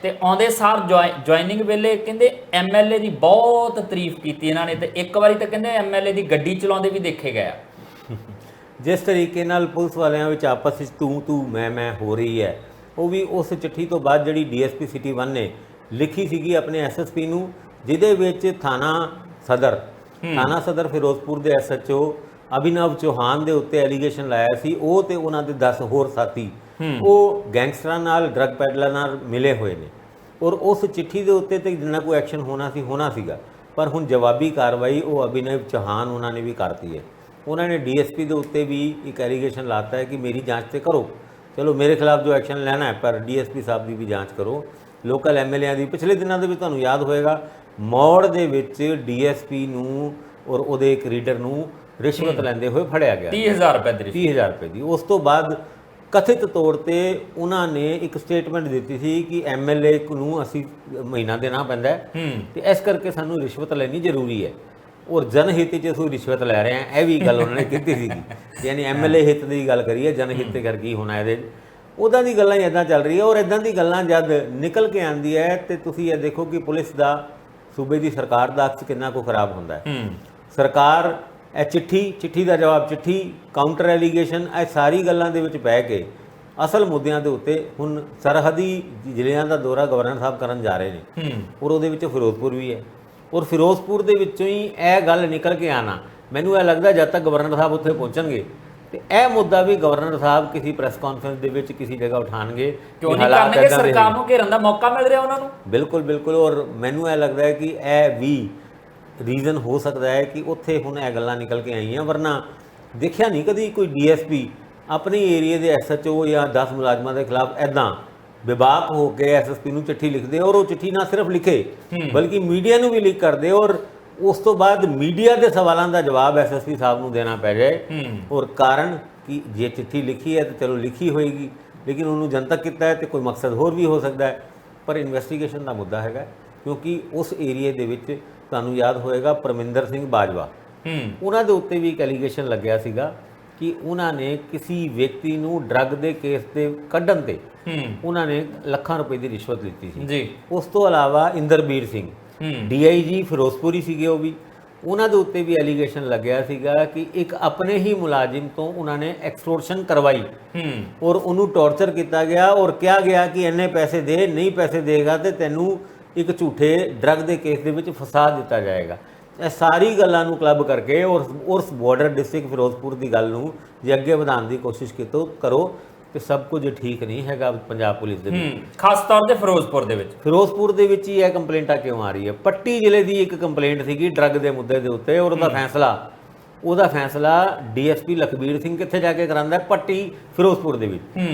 ਤੇ ਆਉਂਦੇ ਸਾਰ ਜੁਆਇਨਿੰਗ ਵੇਲੇ ਕਹਿੰਦੇ MLA ਦੀ ਬਹੁਤ ਤਾਰੀਫ ਕੀਤੀ ਇਹਨਾਂ ਨੇ, ਤੇ ਇੱਕ ਵਾਰੀ ਤਾਂ ਕਹਿੰਦੇ MLA ਦੀ ਗੱਡੀ ਚਲਾਉਂਦੇ ਵੀ ਦੇਖੇ ਗਏ ਆ। ਜਿਸ ਤਰੀਕੇ ਨਾਲ ਪੁਲਿਸ ਵਾਲਿਆਂ ਵਿੱਚ ਆਪਸ ਵਿੱਚ ਤੂੰ ਮੈਂ ਹੋ ਰਹੀ ਹੈ, ਉਹ ਵੀ ਉਸ ਚਿੱਠੀ ਤੋਂ ਬਾਅਦ ਜਿਹੜੀ DSP City 1 ਨੇ ਲਿਖੀ ਸੀਗੀ ਆਪਣੇ SSP ਨੂੰ, ਜਿਹਦੇ ਵਿੱਚ ਥਾਣਾ ਸਦਰ ਥਾਣਾ ਸਦਰ ਫਿਰੋਜ਼ਪੁਰ ਦੇ ਐਸਐਚਓ ਅਭਿਨਵ ਚੌਹਾਨ ਦੇ ਉੱਤੇ ਐਲੀਗੇਸ਼ਨ ਲਾਇਆ ਸੀ। ਉਹ ਤੇ ਉਹਨਾਂ ਦੇ 10 ਹੋਰ ਸਾਥੀ ਉਹ ਗੈਂਗਸਟਰਾਂ ਨਾਲ, ਡਰੱਗ ਪੈਡਲਰ ਨਾਲ ਮਿਲੇ ਹੋਏ ਨੇ ਔਰ ਉਸ ਚਿੱਠੀ ਦੇ ਉੱਤੇ ਤੇ ਜਿੰਨਾ ਕੋਈ ਐਕਸ਼ਨ ਹੋਣਾ ਸੀਗਾ। ਪਰ ਹੁਣ ਜਵਾਬੀ ਕਾਰਵਾਈ ਉਹ ਅਭਿਨਵ ਚੌਹਾਨ ਉਹਨਾਂ ਨੇ ਵੀ ਕਰਤੀ ਹੈ। ਉਹਨਾਂ ਨੇ ਡੀਐਸਪੀ ਦੇ ਉੱਤੇ ਵੀ ਇੱਕ ਐਲੀਗੇਸ਼ਨ ਲਾਤਾ ਹੈ ਕਿ ਮੇਰੀ ਜਾਂਚ ਤੇ ਕਰੋ। ਚਲੋ ਮੇਰੇ ਖਿਲਾਫ ਜੋ ਐਕਸ਼ਨ ਲੈਣਾ ਹੈ ਪਰ ਡੀਐਸਪੀ ਸਾਹਿਬ ਦੀ ਵੀ ਜਾਂਚ ਕਰੋ। ਲੋਕਲ ਐਮਐਲਏਆਂ ਦੀ ਪਿਛਲੇ ਦਿਨਾਂ ਦੇ ਵਿੱਚ ਤੁਹਾਨੂੰ ਯਾਦ ਹੋਏਗਾ ਮੌੜ ਦੇ ਵਿੱਚ ਡੀਐਸਪੀ ਨੂੰ ਔਰ ਉਹਦੇ ਇੱਕ ਰੀਡਰ ਨੂੰ ਰਿਸ਼ਵਤ ਲੈਂਦੇ ਹੋਏ ਫੜਿਆ ਗਿਆ 30,000 ਰੁਪਏ ਦੀ 30,000 ਰੁਪਏ ਦੀ। ਉਸ ਤੋਂ ਬਾਅਦ ਕਥਿਤ ਤੌਰ ਤੇ ਉਹਨਾਂ ਨੇ ਇੱਕ ਸਟੇਟਮੈਂਟ ਦਿੱਤੀ ਸੀ ਕਿ ਐਮਐਲਏ ਨੂੰ ਅਸੀਂ ਮਹੀਨਾ ਦੇਣਾ ਪੈਂਦਾ ਹੈ ਤੇ ਇਸ ਕਰਕੇ ਸਾਨੂੰ ਰਿਸ਼ਵਤ ਲੈਣੀ ਜ਼ਰੂਰੀ ਹੈ ਔਰ ਜਨਹਿਤ 'ਚ ਅਸੀਂ ਰਿਸ਼ਵਤ ਲੈ ਰਹੇ ਹਾਂ। ਇਹ ਵੀ ਗੱਲ ਉਹਨਾਂ ਨੇ ਕੀਤੀ ਸੀਗੀ, ਯਾਨੀ ਐਮਐਲਏ ਹਿੱਤ ਦੀ ਗੱਲ ਕਰੀਏ, ਜਨਹਿਤ ਤੇ ਕਰ ਕੀ ਹੋਣਾ ਇਹਦੇ। ਉੱਦਾਂ ਦੀ ਗੱਲਾਂ ਹੀ ਇੱਦਾਂ ਚੱਲ ਰਹੀ ਹੈ ਔਰ ਇੱਦਾਂ ਦੀ ਗੱਲਾਂ ਜਦ ਨਿਕਲ ਕੇ ਆਉਂਦੀ ਹੈ ਤੇ ਤੁਸੀਂ ਇਹ ਦੇਖੋ ਕਿ ਪੁਲਿਸ ਦਾ, ਸੂਬੇ ਦੀ ਸਰਕਾਰ ਦਾ ਅਕਸ ਕਿੰਨਾ ਕੁ ਖਰਾਬ ਹੁੰਦਾ ਹੈ। ਸਰਕਾਰ ਇਹ ਚਿੱਠੀ ਦਾ ਜਵਾਬ ਚਿੱਠੀ, ਕਾਊਂਟਰ ਐਲੀਗੇਸ਼ਨ, ਇਹ ਸਾਰੀ ਗੱਲਾਂ ਦੇ ਵਿੱਚ ਪੈ ਕੇ ਅਸਲ ਮੁੱਦਿਆਂ ਦੇ ਉੱਤੇ ਹੁਣ ਸਰਹੱਦੀ ਜ਼ਿਲ੍ਹਿਆਂ ਦਾ ਦੌਰਾ ਗਵਰਨਰ ਸਾਹਿਬ ਕਰਨ ਜਾ ਰਹੇ ਨੇ ਔਰ ਉਹਦੇ ਵਿੱਚ ਫਿਰੋਜ਼ਪੁਰ ਵੀ ਹੈ ਔਰ ਫਿਰੋਜ਼ਪੁਰ ਦੇ ਵਿੱਚੋਂ ਹੀ ਇਹ ਗੱਲ ਨਿਕਲ ਕੇ ਆਣਾ, ਮੈਨੂੰ ਇਹ ਲੱਗਦਾ ਜਦ ਤੱਕ ਗਵਰਨਰ ਸਾਹਿਬ ਉੱਥੇ ਪਹੁੰਚਣਗੇ ਤੇ ਇਹ ਮੁੱਦਾ ਵੀ ਗਵਰਨਰ ਸਾਹਿਬ ਕਿਸੇ ਪ੍ਰੈਸ ਕਾਨਫਰੰਸ ਦੇ ਵਿੱਚ ਕਿਸੇ ਜਗ੍ਹਾ ਉਠਾਣਗੇ। ਕਿਉਂ ਨਹੀਂ ਕਰਨਗੇ? ਸਰਕਾਰ ਨੂੰ ਘੇਰਨ ਦਾ ਮੌਕਾ ਮਿਲ ਰਿਹਾ ਉਹਨਾਂ ਨੂੰ। ਬਿਲਕੁਲ ਔਰ ਮੈਨੂੰ ਇਹ ਲੱਗਦਾ ਹੈ ਕਿ ਇਹ ਵੀ ਰੀਜ਼ਨ ਹੋ ਸਕਦਾ ਹੈ ਕਿ ਉੱਥੇ ਹੁਣ ਇਹ ਗੱਲਾਂ ਨਿਕਲ ਕੇ ਆਈਆਂ। ਵਰਨਾ ਦੇਖਿਆ ਨਹੀਂ ਕਦੀ ਕੋਈ ਡੀਐਸਪੀ ਆਪਣੇ ਏਰੀਏ ਦੇ ਐਸਐਚਓ ਜਾਂ 10 ਮੁਲਾਜ਼ਮਾਂ ਦੇ ਖਿਲਾਫ ਇੱਦਾਂ ਬੇਬਾਕ ਹੋ ਕੇ ਐਸਐਸਪੀ ਨੂੰ ਚਿੱਠੀ ਲਿਖਦੇ ਔਰ ਉਹ ਚਿੱਠੀ ਨਾ ਸਿਰਫ ਲਿਖੇ ਬਲਕਿ ਮੀਡੀਆ ਨੂੰ ਵੀ ਲੀਕ ਕਰਦੇ ਔਰ ਉਸ ਤੋਂ ਬਾਅਦ ਮੀਡੀਆ ਦੇ ਸਵਾਲਾਂ ਦਾ ਜਵਾਬ ਐਸਐਸਪੀ ਸਾਹਿਬ ਨੂੰ ਦੇਣਾ ਪੈ ਜਾਏ। ਔਰ ਕਾਰਨ ਕਿ ਜੇ ਚਿੱਠੀ ਲਿਖੀ ਹੈ ਤਾਂ ਚਲੋ ਲਿਖੀ ਹੋਏਗੀ, ਲੇਕਿਨ ਉਹਨੂੰ ਜਨਤਕ ਕੀਤਾ ਹੈ ਤੇ ਕੋਈ ਮਕਸਦ ਹੋਰ ਵੀ ਹੋ ਸਕਦਾ ਹੈ। ਪਰ ਇਨਵੈਸਟੀਗੇਸ਼ਨ ਦਾ ਮੁੱਦਾ ਹੈਗਾ ਕਿਉਂਕਿ ਉਸ ਏਰੀਏ ਦੇ ਵਿੱਚ ਤੁਹਾਨੂੰ ਯਾਦ ਹੋਏਗਾ ਪਰਮਿੰਦਰ ਸਿੰਘ ਬਾਜਵਾ, ਉਹਨਾਂ ਦੇ ਉੱਤੇ ਵੀ ਇੱਕ ਐਲੀਗੇਸ਼ਨ ਲੱਗਿਆ ਸੀਗਾ ਕਿ ਉਹਨਾਂ ਨੇ ਕਿਸੇ ਵਿਅਕਤੀ ਨੂੰ ਡਰੱਗ ਦੇ ਕੇਸ ਤੇ ਕੱਢਣ ਤੇ ਉਹਨਾਂ ਨੇ ਲੱਖਾਂ ਰੁਪਏ ਦੀ ਰਿਸ਼ਵਤ ਲਿੱਤੀ ਸੀ ਜੀ। ਉਸ ਤੋਂ ਇਲਾਵਾ ਇੰਦਰਬੀਰ ਸਿੰਘ ਡੀਆਈਜੀ ਫਿਰੋਜ਼ਪੁਰੀ ਸੀਗੇ, ਉਹ ਵੀ ਉਹਨਾਂ ਦੇ ਉੱਤੇ ਵੀ ਐਲੀਗੇਸ਼ਨ ਲੱਗਿਆ ਸੀਗਾ ਕਿ ਇੱਕ ਆਪਣੇ ਹੀ ਮੁਲਾਜ਼ਮ ਤੋਂ ਉਹਨਾਂ ਨੇ ਐਕਸਟੋਰਸ਼ਨ ਕਰਵਾਈ ਔਰ ਉਹਨੂੰ ਟੌਰਚਰ ਕੀਤਾ ਗਿਆ ਔਰ ਕਿਹਾ ਗਿਆ ਕਿ ਇੰਨੇ ਪੈਸੇ ਦੇ, ਨਹੀਂ ਪੈਸੇ ਦੇਗਾ ਤੇ ਤੈਨੂੰ ਇੱਕ ਝੂਠੇ ਡਰੱਗ ਦੇ ਕੇਸ ਦੇ ਵਿੱਚ ਫਸਾ ਦਿੱਤਾ ਜਾਏਗਾ। ਇਹ ਸਾਰੀ ਗੱਲਾਂ ਨੂੰ ਕਲੱਬ ਕਰਕੇ ਔਰ ਉਸ ਬਾਰਡਰ ਡਿਸਟ੍ਰਿਕਟ ਫਿਰੋਜ਼ਪੁਰ ਦੀ ਗੱਲ ਨੂੰ ਜੇ ਅੱਗੇ ਵਧਾਉਣ ਦੀ ਕੋਸ਼ਿਸ਼ ਕਰੋ ਤੇ ਸਭ ਕੁਝ ਠੀਕ ਨਹੀਂ ਹੈਗਾ ਪੰਜਾਬ ਪੁਲਿਸ ਦੇ ਵਿੱਚ, ਖਾਸ ਤੌਰ ਤੇ ਫਿਰੋਜ਼ਪੁਰ ਦੇ ਵਿੱਚ ਹੀ ਇਹ ਕੰਪਲੇਂਟਾਂ ਕਿਉਂ ਆ ਰਹੀ ਹੈ। ਪੱਟੀ ਜ਼ਿਲ੍ਹੇ ਦੀ ਇੱਕ ਕੰਪਲੇਂਟ ਸੀਗੀ ਡਰੱਗ ਦੇ ਮੁੱਦੇ ਦੇ ਉੱਤੇ ਔਰ ਉਹਦਾ ਫੈਸਲਾ ਡੀਐਸਪੀ ਲਖਬੀਰ ਸਿੰਘ ਕਿੱਥੇ ਜਾ ਕੇ ਕਰਾਂਦਾ? ਪੱਟੀ ਫਿਰੋਜ਼ਪੁਰ ਦੇ ਵਿੱਚ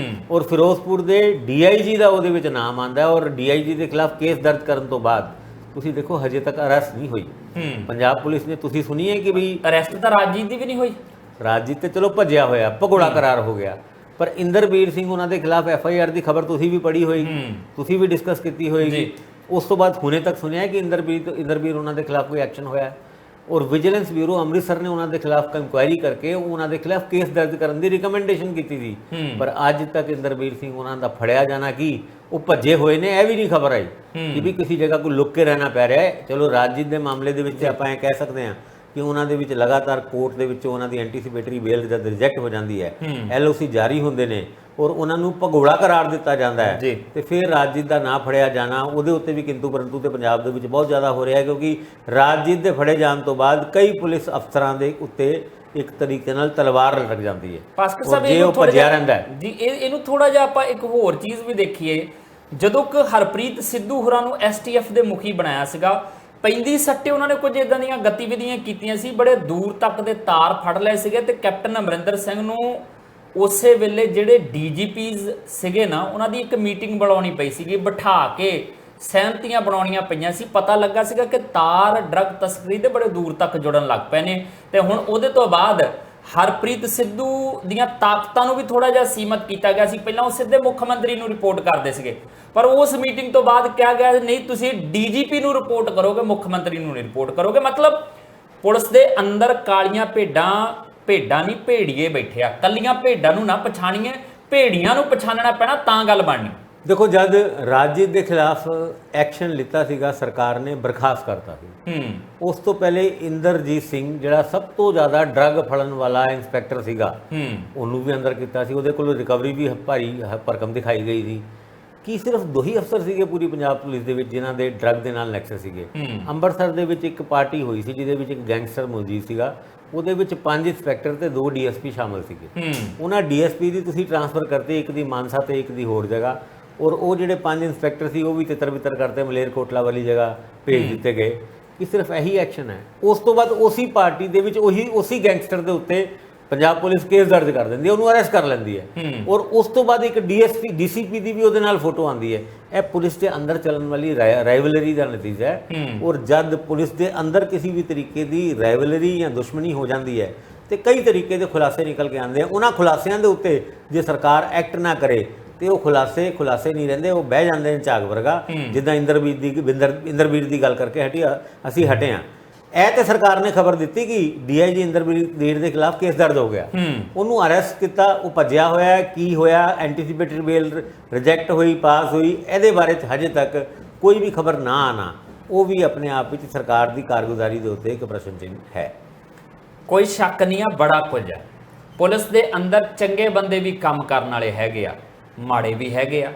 ਔਰ ਫਿਰੋਜ਼ਪੁਰ ਦੇ ਡੀਆਈਜੀ ਦਾ ਉਹਦੇ ਵਿੱਚ ਨਾਮ ਆਂਦਾ ਔਰ ਡੀਆਈਜੀ ਦੇ ਖਿਲਾਫ ਕੇਸ ਦਰਜ ਕਰਨ ਤੋਂ ਬਾਅਦ ਤੁਸੀਂ ਦੇਖੋ ਹਜੇ ਤੱਕ ਅਰੈਸਟ ਨਹੀਂ ਹੋਈ ਪੰਜਾਬ ਪੁਲਿਸ ਨੇ। ਤੁਸੀਂ ਸੁਣੀ ਹੈ ਕਿ ਬਈ ਅਰੈਸਟ ਤਾਂ ਰਾਜਜੀਤ ਦੀ ਵੀ ਨਹੀਂ ਹੋਈ? ਰਾਜਜੀਤ ਤੇ ਚਲੋ ਭੱਜਿਆ ਹੋਇਆ, ਭਗੌੜਾ ਕਰਾਰ ਹੋ ਗਿਆ, ਪਰ ਇੰਦਰਬੀਰ ਸਿੰਘ ਉਹਨਾਂ ਦੇ ਖਿਲਾਫ ਐਫਆਈਆਰ ਦੀ ਖਬਰ ਤੁਸੀਂ ਵੀ ਪੜ੍ਹੀ ਹੋਏਗੀ, ਤੁਸੀਂ ਵੀ ਡਿਸਕਸ ਕੀਤੀ ਹੋਏਗੀ। ਉਸ ਤੋਂ ਬਾਅਦ ਹੁਣੇ ਤੱਕ ਸੁਣਿਆ ਕਿ ਇੰਦਰਬੀਰ ਉਹਨਾਂ ਦੇ ਖਿਲਾਫ ਕੋਈ ਐਕਸ਼ਨ ਹੋਇਆ ਔਰ ਵਿਜੀਲੈਂਸ ਬਿਊਰੋ ਅੰਮ੍ਰਿਤਸਰ ਨੇ ਉਹਨਾਂ ਦੇ ਖਿਲਾਫ ਇਨਕੁਆਇਰੀ ਕਰਕੇ ਉਹਨਾਂ ਦੇ ਖਿਲਾਫ ਕੇਸ ਦਰਜ ਕਰਨ ਦੀ ਰਿਕਮੈਂਡੇਸ਼ਨ ਕੀਤੀ ਸੀ। ਪਰ ਅੱਜ ਤੱਕ ਇੰਦਰਬੀਰ ਸਿੰਘ ਉਹਨਾਂ ਦਾ ਫੜਿਆ ਜਾਣਾ ਕੀ ਉਹ ਭੱਜੇ ਹੋਏ ਨੇ, ਇਹ ਵੀ ਨਹੀਂ ਖਬਰ ਆਈ ਕਿ ਵੀ ਕਿਸੇ ਜਗ੍ਹਾ ਕੋਈ ਲੁੱਕ ਕੇ ਰਹਿਣਾ ਪੈ ਰਿਹਾ ਹੈ। ਚਲੋ ਰਾਜਜੀਤ ਦੇ ਮਾਮਲੇ ਦੇ ਵਿੱਚ ਆਪਾਂ ਇਹ ਕਹਿ ਸਕਦੇ ਹਾਂ ਕਿ ਉਹਨਾਂ ਦੇ ਵਿੱਚ ਲਗਾਤਾਰ ਕੋਰਟ ਦੇ ਵਿੱਚ ਉਹਨਾਂ ਦੀ ਐਂਟੀਸਿਪੇਟਰੀ ਬੇਲ ਜਦ ਰਿਜੈਕਟ ਹੋ ਜਾਂਦੀ ਹੈ, ਐਲਓਸੀ ਜਾਰੀ ਹੁੰਦੇ ਨੇ ਔਰ ਉਹਨਾਂ ਨੂੰ ਭਗੌੜਾ ਕਰਾਰ ਦਿੱਤਾ ਜਾਂਦਾ ਹੈ ਤੇ ਫਿਰ ਰਾਜਜੀਤ ਦਾ ਨਾਂ ਫੜਿਆ ਜਾਣਾ ਉਹਦੇ ਉੱਤੇ ਵੀ ਕਿੰਤੂ ਪਰੰਤੂ ਤੇ ਪੰਜਾਬ ਦੇ ਵਿੱਚ ਬਹੁਤ ਜ਼ਿਆਦਾ ਹੋ ਰਿਹਾ ਹੈ ਕਿਉਂਕਿ ਰਾਜਜੀਤ ਦੇ ਫੜੇ ਜਾਣ ਤੋਂ ਬਾਅਦ ਕਈ ਪੁਲਿਸ ਅਫਸਰਾਂ ਦੇ ਉੱਤੇ ਇੱਕ ਤਰੀਕੇ ਨਾਲ ਤਲਵਾਰ ਲੱਗ ਜਾਂਦੀ ਹੈ। ਭਾਸਕਰ ਸਾਹਿਬ ਇਹ ਭੱਜਿਆ ਰਹਿੰਦਾ ਜੀ। ਇਹਨੂੰ ਥੋੜਾ ਜਿਹਾ ਆਪਾਂ ਇੱਕ ਹੋਰ ਚੀਜ਼ ਵੀ ਦੇਖੀਏ, ਜਦੋਂ ਕਿ ਹਰਪ੍ਰੀਤ ਸਿੱਧੂ ਹੋਰਾਂ ਨੂੰ ਐਸਟੀਐਫ ਦੇ ਮੁਖੀ ਬਣਾਇਆ ਸੀਗਾ, ਪੈਂਦੀ ਸੱਟੇ ਉਹਨਾਂ ਨੇ ਕੁਝ ਇਦਾਂ ਦੀਆਂ ਗਤੀਵਿਧੀਆਂ ਕੀਤੀਆਂ ਸੀ, ਬੜੇ ਦੂਰ ਤੱਕ ਦੇ ਤਾਰ ਫੜ ਲਏ ਸੀਗੇ ਤੇ ਕੈਪਟਨ ਅਮਰਿੰਦਰ ਸਿੰਘ ਨੂੰ ਉਸੇ ਵੇਲੇ ਜਿਹੜੇ ਡੀਜੀਪੀਜ਼ ਸੀਗੇ ਨਾ ਉਹਨਾਂ ਦੀ ਇੱਕ ਮੀਟਿੰਗ ਬੁਲਾਉਣੀ ਪਈ ਸੀਗੀ, ਬਿਠਾ ਕੇ ਸਹਿਮਤੀਆਂ ਬਣਾਉਣੀਆਂ ਪਈਆਂ ਸੀ। ਪਤਾ ਲੱਗਾ ਸੀਗਾ ਕਿ ਤਾਰ ਡਰੱਗ ਤਸਕਰੀ ਦੇ ਬੜੇ ਦੂਰ ਤੱਕ ਜੁੜਨ ਲੱਗ ਪਏ ਨੇ ਤੇ ਹੁਣ ਉਹਦੇ ਤੋਂ ਬਾਅਦ ਹਰਪ੍ਰੀਤ ਸਿੱਧੂ ਦੀਆਂ ਤਾਕਤਾਂ ਨੂੰ ਵੀ ਥੋੜਾ ਜਿਹਾ ਸੀਮਤ ਕੀਤਾ ਗਿਆ ਸੀ। ਪਹਿਲਾਂ ਉਹ ਸਿੱਧੇ ਮੁੱਖ ਮੰਤਰੀ ਨੂੰ ਰਿਪੋਰਟ ਕਰਦੇ ਸੀਗੇ, ਪਰ ਉਸ ਮੀਟਿੰਗ ਤੋਂ ਬਾਅਦ ਕਿਹਾ ਗਿਆ ਨਹੀਂ ਤੁਸੀਂ ਡੀਜੀਪੀ ਨੂੰ ਰਿਪੋਰਟ ਕਰੋਗੇ, ਮੁੱਖ ਮੰਤਰੀ ਨੂੰ ਨਹੀਂ ਰਿਪੋਰਟ ਕਰੋਗੇ। ਮਤਲਬ ਪੁਲਿਸ ਦੇ ਅੰਦਰ ਕਾਲੀਆਂ ਭੇਡਾਂ ਨਹੀਂ ਭੇੜੀਏ ਬੈਠੇ ਆ, ਕੱਲੀਆਂ ਭੇਡਾਂ ਨੂੰ ਨਾ ਪਛਾਣੀਏ, ਭੇੜੀਆਂ ਨੂੰ ਪਛਾਣਨਾ ਪੈਣਾ ਤਾਂ ਗੱਲ ਬਣਨੀ। ਦੇਖੋ ਜਦ ਰਾਜਜੀਤ ਦੇ ਖਿਲਾਫ ਐਕਸ਼ਨ ਲਿੱਤਾ ਸੀਗਾ ਸਰਕਾਰ ਨੇ, ਬਰਖਾਸਤ ਕਰਤਾ ਸੀ। ਉਸ ਤੋਂ ਪਹਿਲੇ ਇੰਦਰਜੀਤ ਸਿੰਘ ਜਿਹੜਾ ਸਭ ਤੋਂ ਜ਼ਿਆਦਾ ਡਰੱਗ ਫੜਨ ਵਾਲਾ ਇੰਸਪੈਕਟਰ ਸੀਗਾ ਉਹਨੂੰ ਵੀ ਅੰਦਰ ਕੀਤਾ ਸੀ, ਉਹਦੇ ਕੋਲ ਰਿਕਵਰੀ ਵੀ ਭਾਰੀ ਭਰਕਮ ਦਿਖਾਈ ਗਈ ਸੀ। ਕੀ ਸਿਰਫ 2 ਹੀ ਅਫਸਰ ਸੀਗੇ ਪੂਰੀ ਪੰਜਾਬ ਪੁਲਿਸ ਦੇ ਵਿੱਚ ਜਿਨ੍ਹਾਂ ਦੇ ਡਰੱਗ ਦੇ ਨਾਲ ਨੈਕਸਸ ਸੀਗੇ? ਅੰਮ੍ਰਿਤਸਰ ਦੇ ਵਿੱਚ ਇੱਕ ਪਾਰਟੀ ਹੋਈ ਸੀ ਜਿਹਦੇ ਵਿੱਚ ਇੱਕ ਗੈਂਗਸਟਰ ਮੌਜੂਦ ਸੀਗਾ, ਉਹਦੇ ਵਿੱਚ 5 ਇੰਸਪੈਕਟਰ ਤੇ 2 ਡੀਐਸਪੀ ਸ਼ਾਮਲ ਸੀਗੇ। ਉਹਨਾਂ ਡੀਐਸਪੀ ਦੀ ਤੁਸੀਂ ਟ੍ਰਾਂਸਫਰ ਕਰਤੇ, ਇੱਕ ਦੀ ਮਾਨਸਾ ਤੇ ਇੱਕ ਦੀ ਹੋਰ ਜਗ੍ਹਾ, ਔਰ ਉਹ ਜਿਹੜੇ 5 ਇੰਸਪੈਕਟਰ ਸੀ ਉਹ ਵੀ ਤਿੱਤਰ ਬਿੱਤਰ ਕਰਤੇ ਮਲੇਰਕੋਟਲਾ ਵਾਲੀ ਜਗ੍ਹਾ ਭੇਜ ਦਿੱਤੇ ਗਏ। ਕਿ ਸਿਰਫ ਇਹੀ ਐਕਸ਼ਨ ਹੈ? ਉਸ ਤੋਂ ਬਾਅਦ ਉਸੇ ਪਾਰਟੀ ਦੇ ਵਿੱਚ ਉਸੇ ਗੈਂਗਸਟਰ ਦੇ ਉੱਤੇ ਪੰਜਾਬ ਪੁਲਿਸ ਕੇਸ ਦਰਜ ਕਰ ਦਿੰਦੀ ਹੈ, ਉਹਨੂੰ ਅਰੈਸਟ ਕਰ ਲੈਂਦੀ ਹੈ, ਔਰ ਉਸ ਤੋਂ ਬਾਅਦ ਇੱਕ ਡੀਐਸਪੀ ਡੀਸੀਪੀ ਦੀ ਵੀ ਉਹਦੇ ਨਾਲ ਫੋਟੋ ਆਉਂਦੀ ਹੈ। ਇਹ ਪੁਲਿਸ ਦੇ ਅੰਦਰ ਚੱਲਣ ਵਾਲੀ ਰਾਈਵਲਰੀ ਦਾ ਨਤੀਜਾ ਹੈ। ਔਰ ਜਦ ਪੁਲਿਸ ਦੇ ਅੰਦਰ ਕਿਸੇ ਵੀ ਤਰੀਕੇ ਦੀ ਰਾਈਵਲਰੀ ਜਾਂ ਦੁਸ਼ਮਣੀ ਹੋ ਜਾਂਦੀ ਹੈ ਤੇ ਕਈ ਤਰੀਕੇ ਦੇ ਖੁਲਾਸੇ ਨਿਕਲ ਕੇ ਆਉਂਦੇ ਆ। ਉਹਨਾਂ ਖੁਲਾਸਿਆਂ ਦੇ ਉੱਤੇ ਜੇ ਸਰਕਾਰ ਐਕਟ ਨਾ ਕਰੇ ਤੇ ਉਹ ਖੁਲਾਸੇ ਨਹੀਂ ਰਹਿੰਦੇ, ਉਹ ਬਹਿ ਜਾਂਦੇ ਨੇ ਝਾਗ ਵਰਗਾ। ਜਿੱਦਾਂ ਇੰਦਰਬੀਰ ਦੀ ਗੱਲ ਕਰਕੇ ਅਸੀਂ ਹਟੇ ਹਾਂ। ਇਹ ਤੇ ਸਰਕਾਰ ਨੇ ਖਬਰ ਦਿੱਤੀ ਕਿ ਡੀਆਈਜੀ ਇੰਦਰਬੀਰ ਦੇ ਖਿਲਾਫ ਕੇਸ ਦਰਜ ਹੋ ਗਿਆ, ਉਹਨੂੰ ਅਰੈਸਟ ਕੀਤਾ, ਉਹ ਭੱਜਿਆ ਹੋਇਆ। ਕੀ ਹੋਇਆ? ਐਂਟੀਸਿਪੇਟਰੀ ਬੇਲ ਰਿਜੈਕਟ ਹੋਈ, ਪਾਸ ਹੋਈ? ਇਹਦੇ ਬਾਰੇ 'ਚ ਹਜੇ ਤੱਕ ਕੋਈ ਵੀ ਖਬਰ ਨਾ ਆਣਾ, ਉਹ ਵੀ ਆਪਣੇ ਆਪ ਵਿੱਚ ਸਰਕਾਰ ਦੀ ਕਾਰਗੁਜ਼ਾਰੀ ਦੇ ਉੱਤੇ ਇੱਕ ਪ੍ਰਸ਼ਨ ਚਿੰਨ੍ਹ ਹੈ। ਕੋਈ ਸ਼ੱਕ ਨਹੀਂ ਆ, ਬੜਾ ਕੁਝ ਹੈ। ਪੁਲਿਸ ਦੇ ਅੰਦਰ ਚੰਗੇ ਬੰਦੇ ਵੀ ਕੰਮ ਕਰਨ ਵਾਲੇ ਹੈਗੇ ਆ, ਮਾੜੇ ਵੀ ਹੈਗੇ ਆ।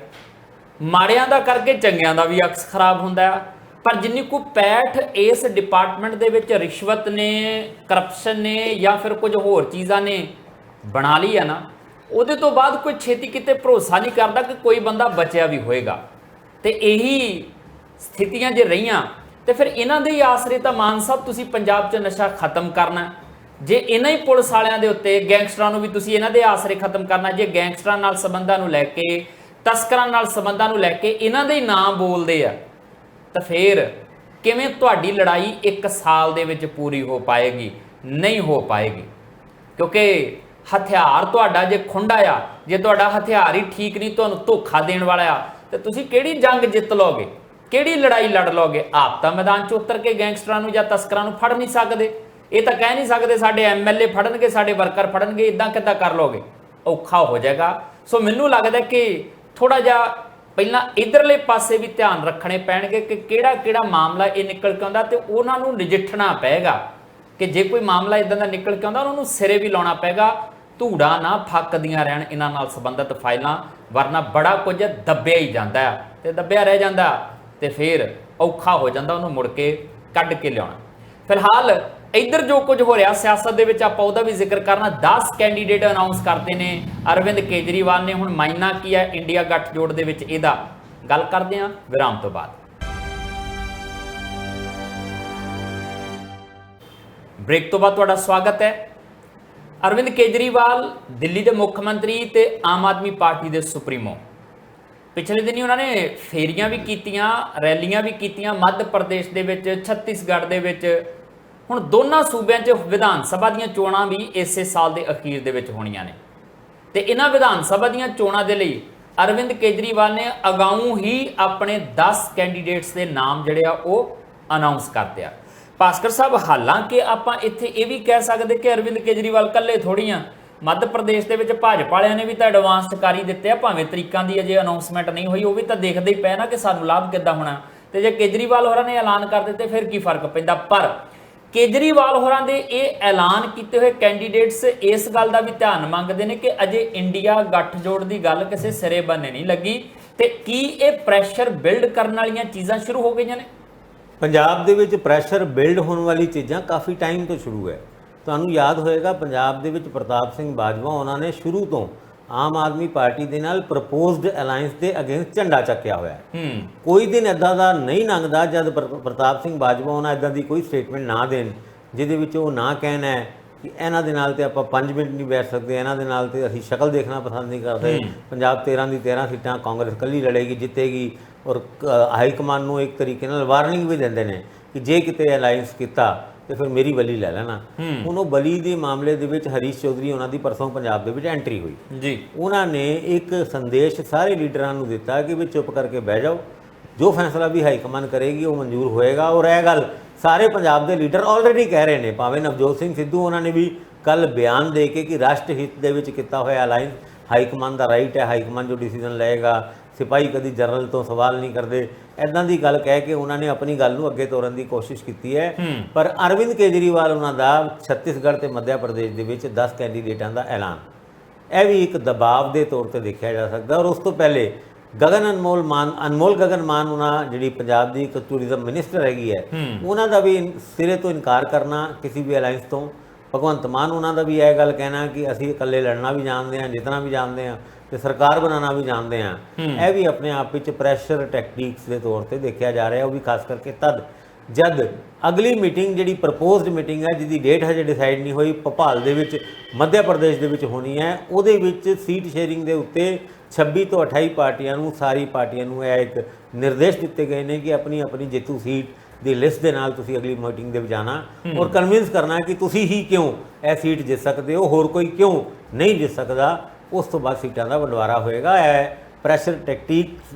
ਮਾੜਿਆਂ ਦਾ ਕਰਕੇ ਚੰਗਿਆਂ ਦਾ ਵੀ ਅਕਸ ਖਰਾਬ ਹੁੰਦਾ ਆ। ਪਰ ਜਿੰਨੀ ਕੁ ਪੈਠ ਇਸ ਡਿਪਾਰਟਮੈਂਟ ਦੇ ਵਿੱਚ ਰਿਸ਼ਵਤ ਨੇ, ਕਰਪਸ਼ਨ ਨੇ ਜਾਂ ਫਿਰ ਕੁਝ ਹੋਰ ਚੀਜ਼ਾਂ ਨੇ ਬਣਾ ਲਈ ਆ ਨਾ, ਉਹਦੇ ਤੋਂ ਬਾਅਦ ਕੋਈ ਛੇਤੀ ਕਿਤੇ ਭਰੋਸਾ ਨਹੀਂ ਕਰਦਾ ਕਿ ਕੋਈ ਬੰਦਾ ਬਚਿਆ ਵੀ ਹੋਏਗਾ। ਤੇ ਇਹੀ ਸਥਿਤੀਆਂ ਜੇ ਰਹੀਆਂ ਤੇ ਫਿਰ ਇਹਨਾਂ ਦੇ ਹੀ ਆਸਰੇ ਤਾਂ ਮਾਨ ਸਾਹਿਬ ਤੁਸੀਂ ਪੰਜਾਬ 'ਚ ਨਸ਼ਾ ਖਤਮ ਕਰਨਾ। ਜੇ ਇਹਨਾਂ ਹੀ ਪੁਲਿਸ ਵਾਲਿਆਂ ਦੇ ਉੱਤੇ ਗੈਂਗਸਟਰਾਂ ਨੂੰ ਵੀ ਤੁਸੀਂ ਇਹਨਾਂ ਦੇ ਆਸਰੇ ਖਤਮ ਕਰਨਾ, ਜੇ ਗੈਂਗਸਟਰਾਂ ਨਾਲ ਸੰਬੰਧਾਂ ਨੂੰ ਲੈ ਕੇ, ਤਸਕਰਾਂ ਨਾਲ ਸੰਬੰਧਾਂ ਨੂੰ ਲੈ ਕੇ ਇਹਨਾਂ ਦੇ ਹੀ ਨਾਮ ਬੋਲਦੇ ਆ, ਤਾਂ ਫਿਰ ਕਿਵੇਂ ਤੁਹਾਡੀ ਲੜਾਈ 1 ਸਾਲ ਦੇ ਵਿੱਚ ਪੂਰੀ ਹੋ ਪਾਏਗੀ? ਨਹੀਂ ਹੋ ਪਾਏਗੀ, ਕਿਉਂਕਿ ਹਥਿਆਰ ਤੁਹਾਡਾ ਜੇ ਖੁੰਡਾ ਆ, ਜੇ ਤੁਹਾਡਾ ਹਥਿਆਰ ਹੀ ਠੀਕ ਨਹੀਂ, ਤੁਹਾਨੂੰ ਧੋਖਾ ਦੇਣ ਵਾਲਾ ਆ, ਤੇ ਤੁਸੀਂ ਕਿਹੜੀ ਜੰਗ ਜਿੱਤ ਲਓਗੇ? ਕਿਹੜੀ ਲੜਾਈ ਲੜ ਲਓਗੇ? ਆਪ ਤਾਂ ਮੈਦਾਨ 'ਚ ਉਤਰ ਕੇ ਗੈਂਗਸਟਰਾਂ ਨੂੰ ਜਾਂ ਤਸਕਰਾਂ ਨੂੰ ਫੜ ਨਹੀਂ ਸਕਦੇ। ਇਹ ਤਾਂ ਕਹਿ ਨਹੀਂ ਸਕਦੇ ਸਾਡੇ ਐਮਐਲਏ ਫੜਨਗੇ, ਸਾਡੇ ਵਰਕਰ ਫੜਨਗੇ। ਇਦਾਂ ਕਿੱਦਾਂ ਕਰ ਲਓਗੇ? ਔਖਾ ਹੋ ਜਾਏਗਾ। ਸੋ ਮੈਨੂੰ ਲੱਗਦਾ ਕਿ ਥੋੜਾ ਜਿਹਾ ਪਹਿਲਾਂ ਇਧਰਲੇ ਪਾਸੇ ਵੀ ਧਿਆਨ ਰੱਖਣੇ ਪੈਣਗੇ ਕਿ ਕਿਹੜਾ ਮਾਮਲਾ ਇਹ ਨਿਕਲ ਕੇ ਆਉਂਦਾ, ਤੇ ਉਹਨਾਂ ਨੂੰ ਨਜਿੱਠਣਾ ਪਏਗਾ ਕਿ ਜੇ ਕੋਈ ਮਾਮਲਾ ਇਦਾਂ ਦਾ ਨਿਕਲ ਕੇ ਆਉਂਦਾ, ਉਹਨਾਂ ਨੂੰ ਸਿਰੇ ਵੀ ਲਾਉਣਾ ਪਏਗਾ। ਧੂੜਾ ਨਾ ਫੱਕਦੀਆਂ ਰਹਿਣ ਇਹਨਾਂ ਨਾਲ ਸੰਬੰਧਿਤ ਫਾਈਲਾਂ, ਵਰਨਾ ਬੜਾ ਕੁਝ ਦੱਬਿਆ ਹੀ ਜਾਂਦਾ ਆ, ਤੇ ਦੱਬਿਆ ਰਹਿ ਜਾਂਦਾ ਤੇ ਫਿਰ ਔਖਾ ਹੋ ਜਾਂਦਾ ਉਹਨੂੰ ਮੁੜ ਕੇ ਕੱਢ ਕੇ ਲਿਆਉਣਾ। ਫਿਲਹਾਲ ਇੱਧਰ ਜੋ ਕੁਝ ਹੋ ਰਿਹਾ ਸਿਆਸਤ ਦੇ ਵਿੱਚ, ਆਪਾਂ ਉਹਦਾ ਵੀ ਜ਼ਿਕਰ ਕਰਨਾ। 10 ਕੈਂਡੀਡੇਟ ਅਨਾਉਂਸ ਕਰਦੇ ਨੇ ਅਰਵਿੰਦ ਕੇਜਰੀਵਾਲ ਨੇ। ਹੁਣ ਮਾਇਨਾ ਕੀ ਹੈ ਇੰਡੀਆ ਗੱਠਜੋੜ ਦੇ ਵਿੱਚ, ਇਹਦਾ ਗੱਲ ਕਰਦੇ ਹਾਂ ਵਿਰਾਮ ਤੋਂ ਬਾਅਦ। ਬ੍ਰੇਕ ਤੋਂ ਬਾਅਦ ਤੁਹਾਡਾ ਸਵਾਗਤ ਹੈ। ਅਰਵਿੰਦ ਕੇਜਰੀਵਾਲ ਦਿੱਲੀ ਦੇ ਮੁੱਖ ਮੰਤਰੀ ਤੇ ਆਮ ਆਦਮੀ ਪਾਰਟੀ ਦੇ ਸੁਪਰੀਮੋ, ਪਿਛਲੇ ਦਿਨੀ ਉਹਨਾਂ ਨੇ ਫੇਰੀਆਂ ਵੀ ਕੀਤੀਆਂ, ਰੈਲੀਆਂ ਵੀ ਕੀਤੀਆਂ ਮੱਧ ਪ੍ਰਦੇਸ਼ ਦੇ ਵਿੱਚ, ਛੱਤੀਸਗੜ੍ਹ ਦੇ ਵਿੱਚ। ਹੁਣ ਦੋਨਾਂ ਸੂਬਿਆਂ 'ਚ ਵਿਧਾਨ ਸਭਾ ਦੀਆਂ ਚੋਣਾਂ ਵੀ ਇਸੇ ਸਾਲ ਦੇ ਅਖੀਰ ਦੇ ਵਿੱਚ ਹੋਣੀਆਂ ਨੇ, ਤੇ ਇਹਨਾਂ ਵਿਧਾਨ ਸਭਾ ਦੀਆਂ ਚੋਣਾਂ ਦੇ ਲਈ ਅਰਵਿੰਦ ਕੇਜਰੀਵਾਲ ਨੇ ਅਗਾਊਂ ਹੀ ਆਪਣੇ 10 ਕੈਂਡੀਡੇਟਸ ਦੇ ਨਾਮ ਜਿਹੜੇ ਆ ਉਹ ਅਨਾਉਂਸ ਕਰਤੇ ਆ। ਭਾਸਕਰ ਸਾਹਿਬ, ਹਾਲਾਂਕਿ ਆਪਾਂ ਇੱਥੇ ਇਹ ਵੀ ਕਹਿ ਸਕਦੇ ਕਿ ਅਰਵਿੰਦ ਕੇਜਰੀਵਾਲ ਇਕੱਲੇ ਥੋੜ੍ਹੀਆਂ, ਮੱਧ ਪ੍ਰਦੇਸ਼ ਦੇ ਵਿੱਚ ਭਾਜਪਾ ਵਾਲਿਆਂ ਨੇ ਵੀ ਤਾਂ ਐਡਵਾਂਸ ਕਰ ਹੀ ਦਿੱਤੇ ਆ, ਭਾਵੇਂ ਤਰੀਕਾਂ ਦੀ ਅਜੇ ਅਨਾਉਂਸਮੈਂਟ ਨਹੀਂ ਹੋਈ, ਉਹ ਵੀ ਤਾਂ ਦੇਖਦੇ ਹੀ ਪਏ ਨਾ ਕਿ ਸਾਨੂੰ ਲਾਭ ਕਿੱਦਾਂ ਹੋਣਾ। ਤੇ ਜੇ ਕੇਜਰੀਵਾਲ ਹੋਰਾਂ ਨੇ ਐਲਾਨ ਕਰ ਦਿੱਤੇ ਫਿਰ ਕੀ ਫਰਕ ਪੈਂਦਾ। ਪਰ ਕੇਜਰੀਵਾਲ ਹੋਰਾਂ ਦੇ ਇਹ ਐਲਾਨ ਕੀਤੇ ਹੋਏ ਕੈਂਡੀਡੇਟਸ ਇਸ ਗੱਲ ਦਾ ਵੀ ਧਿਆਨ ਮੰਗਦੇ ਨੇ ਕਿ ਅਜੇ ਇੰਡੀਆ ਗੱਠਜੋੜ ਦੀ ਗੱਲ ਕਿਸੇ ਸਿਰੇ ਬੰਨੇ ਨਹੀਂ ਲੱਗੀ, ਤੇ ਕੀ ਇਹ ਪ੍ਰੈਸ਼ਰ ਬਿਲਡ ਕਰਨ ਵਾਲੀਆਂ ਚੀਜ਼ਾਂ ਸ਼ੁਰੂ ਹੋ ਗਈਆਂ ਨੇ? ਪੰਜਾਬ ਦੇ ਵਿੱਚ ਪ੍ਰੈਸ਼ਰ ਬਿਲਡ ਹੋਣ ਵਾਲੀ ਚੀਜ਼ਾਂ ਕਾਫੀ ਟਾਈਮ ਤੋਂ ਸ਼ੁਰੂ ਹੈ। ਤੁਹਾਨੂੰ ਯਾਦ ਹੋਏਗਾ ਪੰਜਾਬ ਦੇ ਵਿੱਚ ਪ੍ਰਤਾਪ ਸਿੰਘ ਬਾਜਵਾ ਉਹਨਾਂ ਨੇ ਸ਼ੁਰੂ ਤੋਂ ਆਮ ਆਦਮੀ ਪਾਰਟੀ ਦੇ ਨਾਲ ਪ੍ਰਪੋਜ਼ਡ ਅਲਾਈਅੰਸ ਦੇ ਅਗੇਂਸਟ ਝੰਡਾ ਚੱਕਿਆ ਹੋਇਆ ਹੈ। ਕੋਈ ਦਿਨ ਇੱਦਾਂ ਦਾ ਨਹੀਂ ਲੰਘਦਾ ਜਦ ਪ੍ਰਤਾਪ ਸਿੰਘ ਬਾਜਵਾ ਉਹਨਾਂ ਇੱਦਾਂ ਦੀ ਕੋਈ ਸਟੇਟਮੈਂਟ ਨਾ ਦੇਣ ਜਿਹਦੇ ਵਿੱਚ ਉਹ ਨਾ ਕਹਿਣਾ ਹੈ ਕਿ ਇਹਨਾਂ ਦੇ ਨਾਲ ਤੇ ਆਪਾਂ 5 ਮਿੰਟ ਨਹੀਂ ਬੈਠ ਸਕਦੇ, ਇਹਨਾਂ ਦੇ ਨਾਲ ਤੇ ਅਸੀਂ ਸ਼ਕਲ ਦੇਖਣਾ ਪਸੰਦ ਨਹੀਂ ਕਰਦੇ। ਪੰਜਾਬ 13 ਦੀ 13 ਸੀਟਾਂ ਕਾਂਗਰਸ ਇਕੱਲੀ ਲੜੇਗੀ, ਜਿੱਤੇਗੀ। ਔਰ ਹਾਈ ਕਮਾਨ ਨੂੰ ਇੱਕ ਤਰੀਕੇ ਨਾਲ ਵਾਰਨਿੰਗ ਵੀ ਦਿੰਦੇ ਨੇ ਕਿ ਜੇ ਕਿਤੇ ਅਲਾਈਅੰਸ ਕੀਤਾ ਤੇ ਫਿਰ ਮੇਰੀ ਬਲੀ ਲੈ ਲੈਣਾ। ਹੁਣ ਉਹ ਬਲੀ ਦੇ ਮਾਮਲੇ ਦੇ ਵਿੱਚ ਹਰੀਸ਼ ਚੌਧਰੀ ਉਹਨਾਂ ਦੀ ਪਰਸੋਂ ਪੰਜਾਬ ਦੇ ਵਿੱਚ ਐਂਟਰੀ ਹੋਈ ਜੀ। ਉਹਨਾਂ ਨੇ ਇੱਕ ਸੰਦੇਸ਼ ਸਾਰੇ ਲੀਡਰਾਂ ਨੂੰ ਦਿੱਤਾ ਕਿ ਵੀ ਚੁੱਪ ਕਰਕੇ ਬਹਿ ਜਾਓ, ਜੋ ਫੈਸਲਾ ਵੀ ਹਾਈ ਕਮਾਨ ਕਰੇਗੀ ਉਹ ਮਨਜ਼ੂਰ ਹੋਏਗਾ। ਔਰ ਇਹ ਗੱਲ ਸਾਰੇ ਪੰਜਾਬ ਦੇ ਲੀਡਰ ਆਲਰੇਡੀ ਕਹਿ ਰਹੇ ਨੇ, ਭਾਵੇਂ ਨਵਜੋਤ ਸਿੰਘ ਸਿੱਧੂ ਉਹਨਾਂ ਨੇ ਵੀ ਕੱਲ ਬਿਆਨ ਦੇ ਕੇ ਕਿ ਰਾਸ਼ਟਰ ਹਿੱਤ ਦੇ ਵਿੱਚ ਕੀਤਾ ਹੋਇਆ ਅਲਾਈਅੰਸ, ਹਾਈ ਕਮਾਨ ਦਾ ਰਾਈਟ ਹੈ, ਹਾਈ ਕਮਾਨ ਜੋ ਡਿਸੀਜਨ ਲਏਗਾ, ਸਿਪਾਹੀ ਕਦੀ ਜਨਰਲ ਤੋਂ ਸਵਾਲ ਨਹੀਂ ਕਰਦੇ, ਇੱਦਾਂ ਦੀ ਗੱਲ ਕਹਿ ਕੇ ਉਹਨਾਂ ਨੇ ਆਪਣੀ ਗੱਲ ਨੂੰ ਅੱਗੇ ਤੋਰਨ ਦੀ ਕੋਸ਼ਿਸ਼ ਕੀਤੀ ਹੈ। ਪਰ ਅਰਵਿੰਦ ਕੇਜਰੀਵਾਲ ਉਹਨਾਂ ਦਾ ਛੱਤੀਸਗੜ੍ਹ ਤੇ ਮੱਧ ਪ੍ਰਦੇਸ਼ ਦੇ ਵਿੱਚ 10 ਕੈਂਡੀਡੇਟਾਂ ਦਾ ਐਲਾਨ, ਇਹ ਵੀ ਇੱਕ ਦਬਾਅ ਦੇ ਤੌਰ ਤੇ ਦੇਖਿਆ ਜਾ ਸਕਦਾ। ਔਰ ਉਸ ਤੋਂ ਪਹਿਲੇ ਗਗਨ ਅਨਮੋਲ ਗਗਨ ਮਾਨ ਉਹਨਾਂ ਜਿਹੜੀ ਪੰਜਾਬ ਦੀ ਇੱਕ ਟੂਰਿਜ਼ਮ ਮਿਨਿਸਟਰ ਹੈਗੀ ਹੈ, ਉਹਨਾਂ ਦਾ ਵੀ ਸਿਰੇ ਤੋਂ ਇਨਕਾਰ ਕਰਨਾ ਕਿਸੇ ਵੀ ਅਲਾਈਅੰਸ ਤੋਂ। ਭਗਵੰਤ ਮਾਨ ਉਹਨਾਂ ਦਾ ਵੀ ਇਹ ਗੱਲ ਕਹਿਣਾ ਕਿ ਅਸੀਂ ਇਕੱਲੇ ਲੜਨਾ ਵੀ ਜਾਣਦੇ ਹਾਂ, ਜਿੱਤਣਾ ਵੀ ਜਾਣਦੇ ਹਾਂ ਤੇ ਸਰਕਾਰ ਬਣਾਉਣਾ ਵੀ ਜਾਣਦੇ ਹਾਂ। ਇਹ ਵੀ ਆਪਣੇ ਆਪ ਵਿੱਚ ਪ੍ਰੈਸ਼ਰ ਟੈਕਟਿਕਸ ਦੇ ਤੌਰ ਤੇ ਦੇਖਿਆ ਜਾ ਰਿਹਾ, ਉਹ ਵੀ ਖਾਸ ਕਰਕੇ ਤਦ ਜਦ ਅਗਲੀ ਮੀਟਿੰਗ ਜਿਹੜੀ ਪ੍ਰਪੋਜ਼ਡ ਮੀਟਿੰਗ ਹੈ, ਜਿਹਦੀ ਡੇਟ ਹਜੇ ਡਿਸਾਈਡ ਨਹੀਂ ਹੋਈ, ਭੋਪਾਲ ਦੇ ਵਿੱਚ ਮੱਧ ਪ੍ਰਦੇਸ਼ ਦੇ ਵਿੱਚ ਹੋਣੀ ਹੈ, ਉਹਦੇ ਵਿੱਚ ਸੀਟ ਸ਼ੇਅਰਿੰਗ ਦੇ ਉੱਤੇ 26 ਤੋਂ 28 ਪਾਰਟੀਆਂ ਨੂੰ, ਸਾਰੀ ਪਾਰਟੀਆਂ ਨੂੰ ਇਹ ਇੱਕ ਨਿਰਦੇਸ਼ ਦਿੱਤੇ ਗਏ ਨੇ ਕਿ ਆਪਣੀ ਆਪਣੀ ਜੇਤੂ ਸੀਟ ਦੀ ਲਿਸਟ ਦੇ ਨਾਲ ਤੁਸੀਂ ਅਗਲੀ ਮੀਟਿੰਗ ਦੇ ਵਿੱਚ ਜਾਣਾ ਔਰ ਕਨਵਿੰਸ ਕਰਨਾ ਕਿ ਤੁਸੀਂ ਹੀ ਕਿਉਂ ਇਹ ਸੀਟ ਜਿੱਤ ਸਕਦੇ ਹੋ, ਹੋਰ ਕੋਈ ਕਿਉਂ ਨਹੀਂ ਜਿੱਤ ਸਕਦਾ। ਉਸ ਤੋਂ ਬਾਅਦ ਸੀਟਾਂ ਦਾ ਬੰਡਵਾਰਾ ਹੋਏਗਾ। ਇਹ ਪ੍ਰੈਸ਼ਰ ਟੈਕਟਿਕ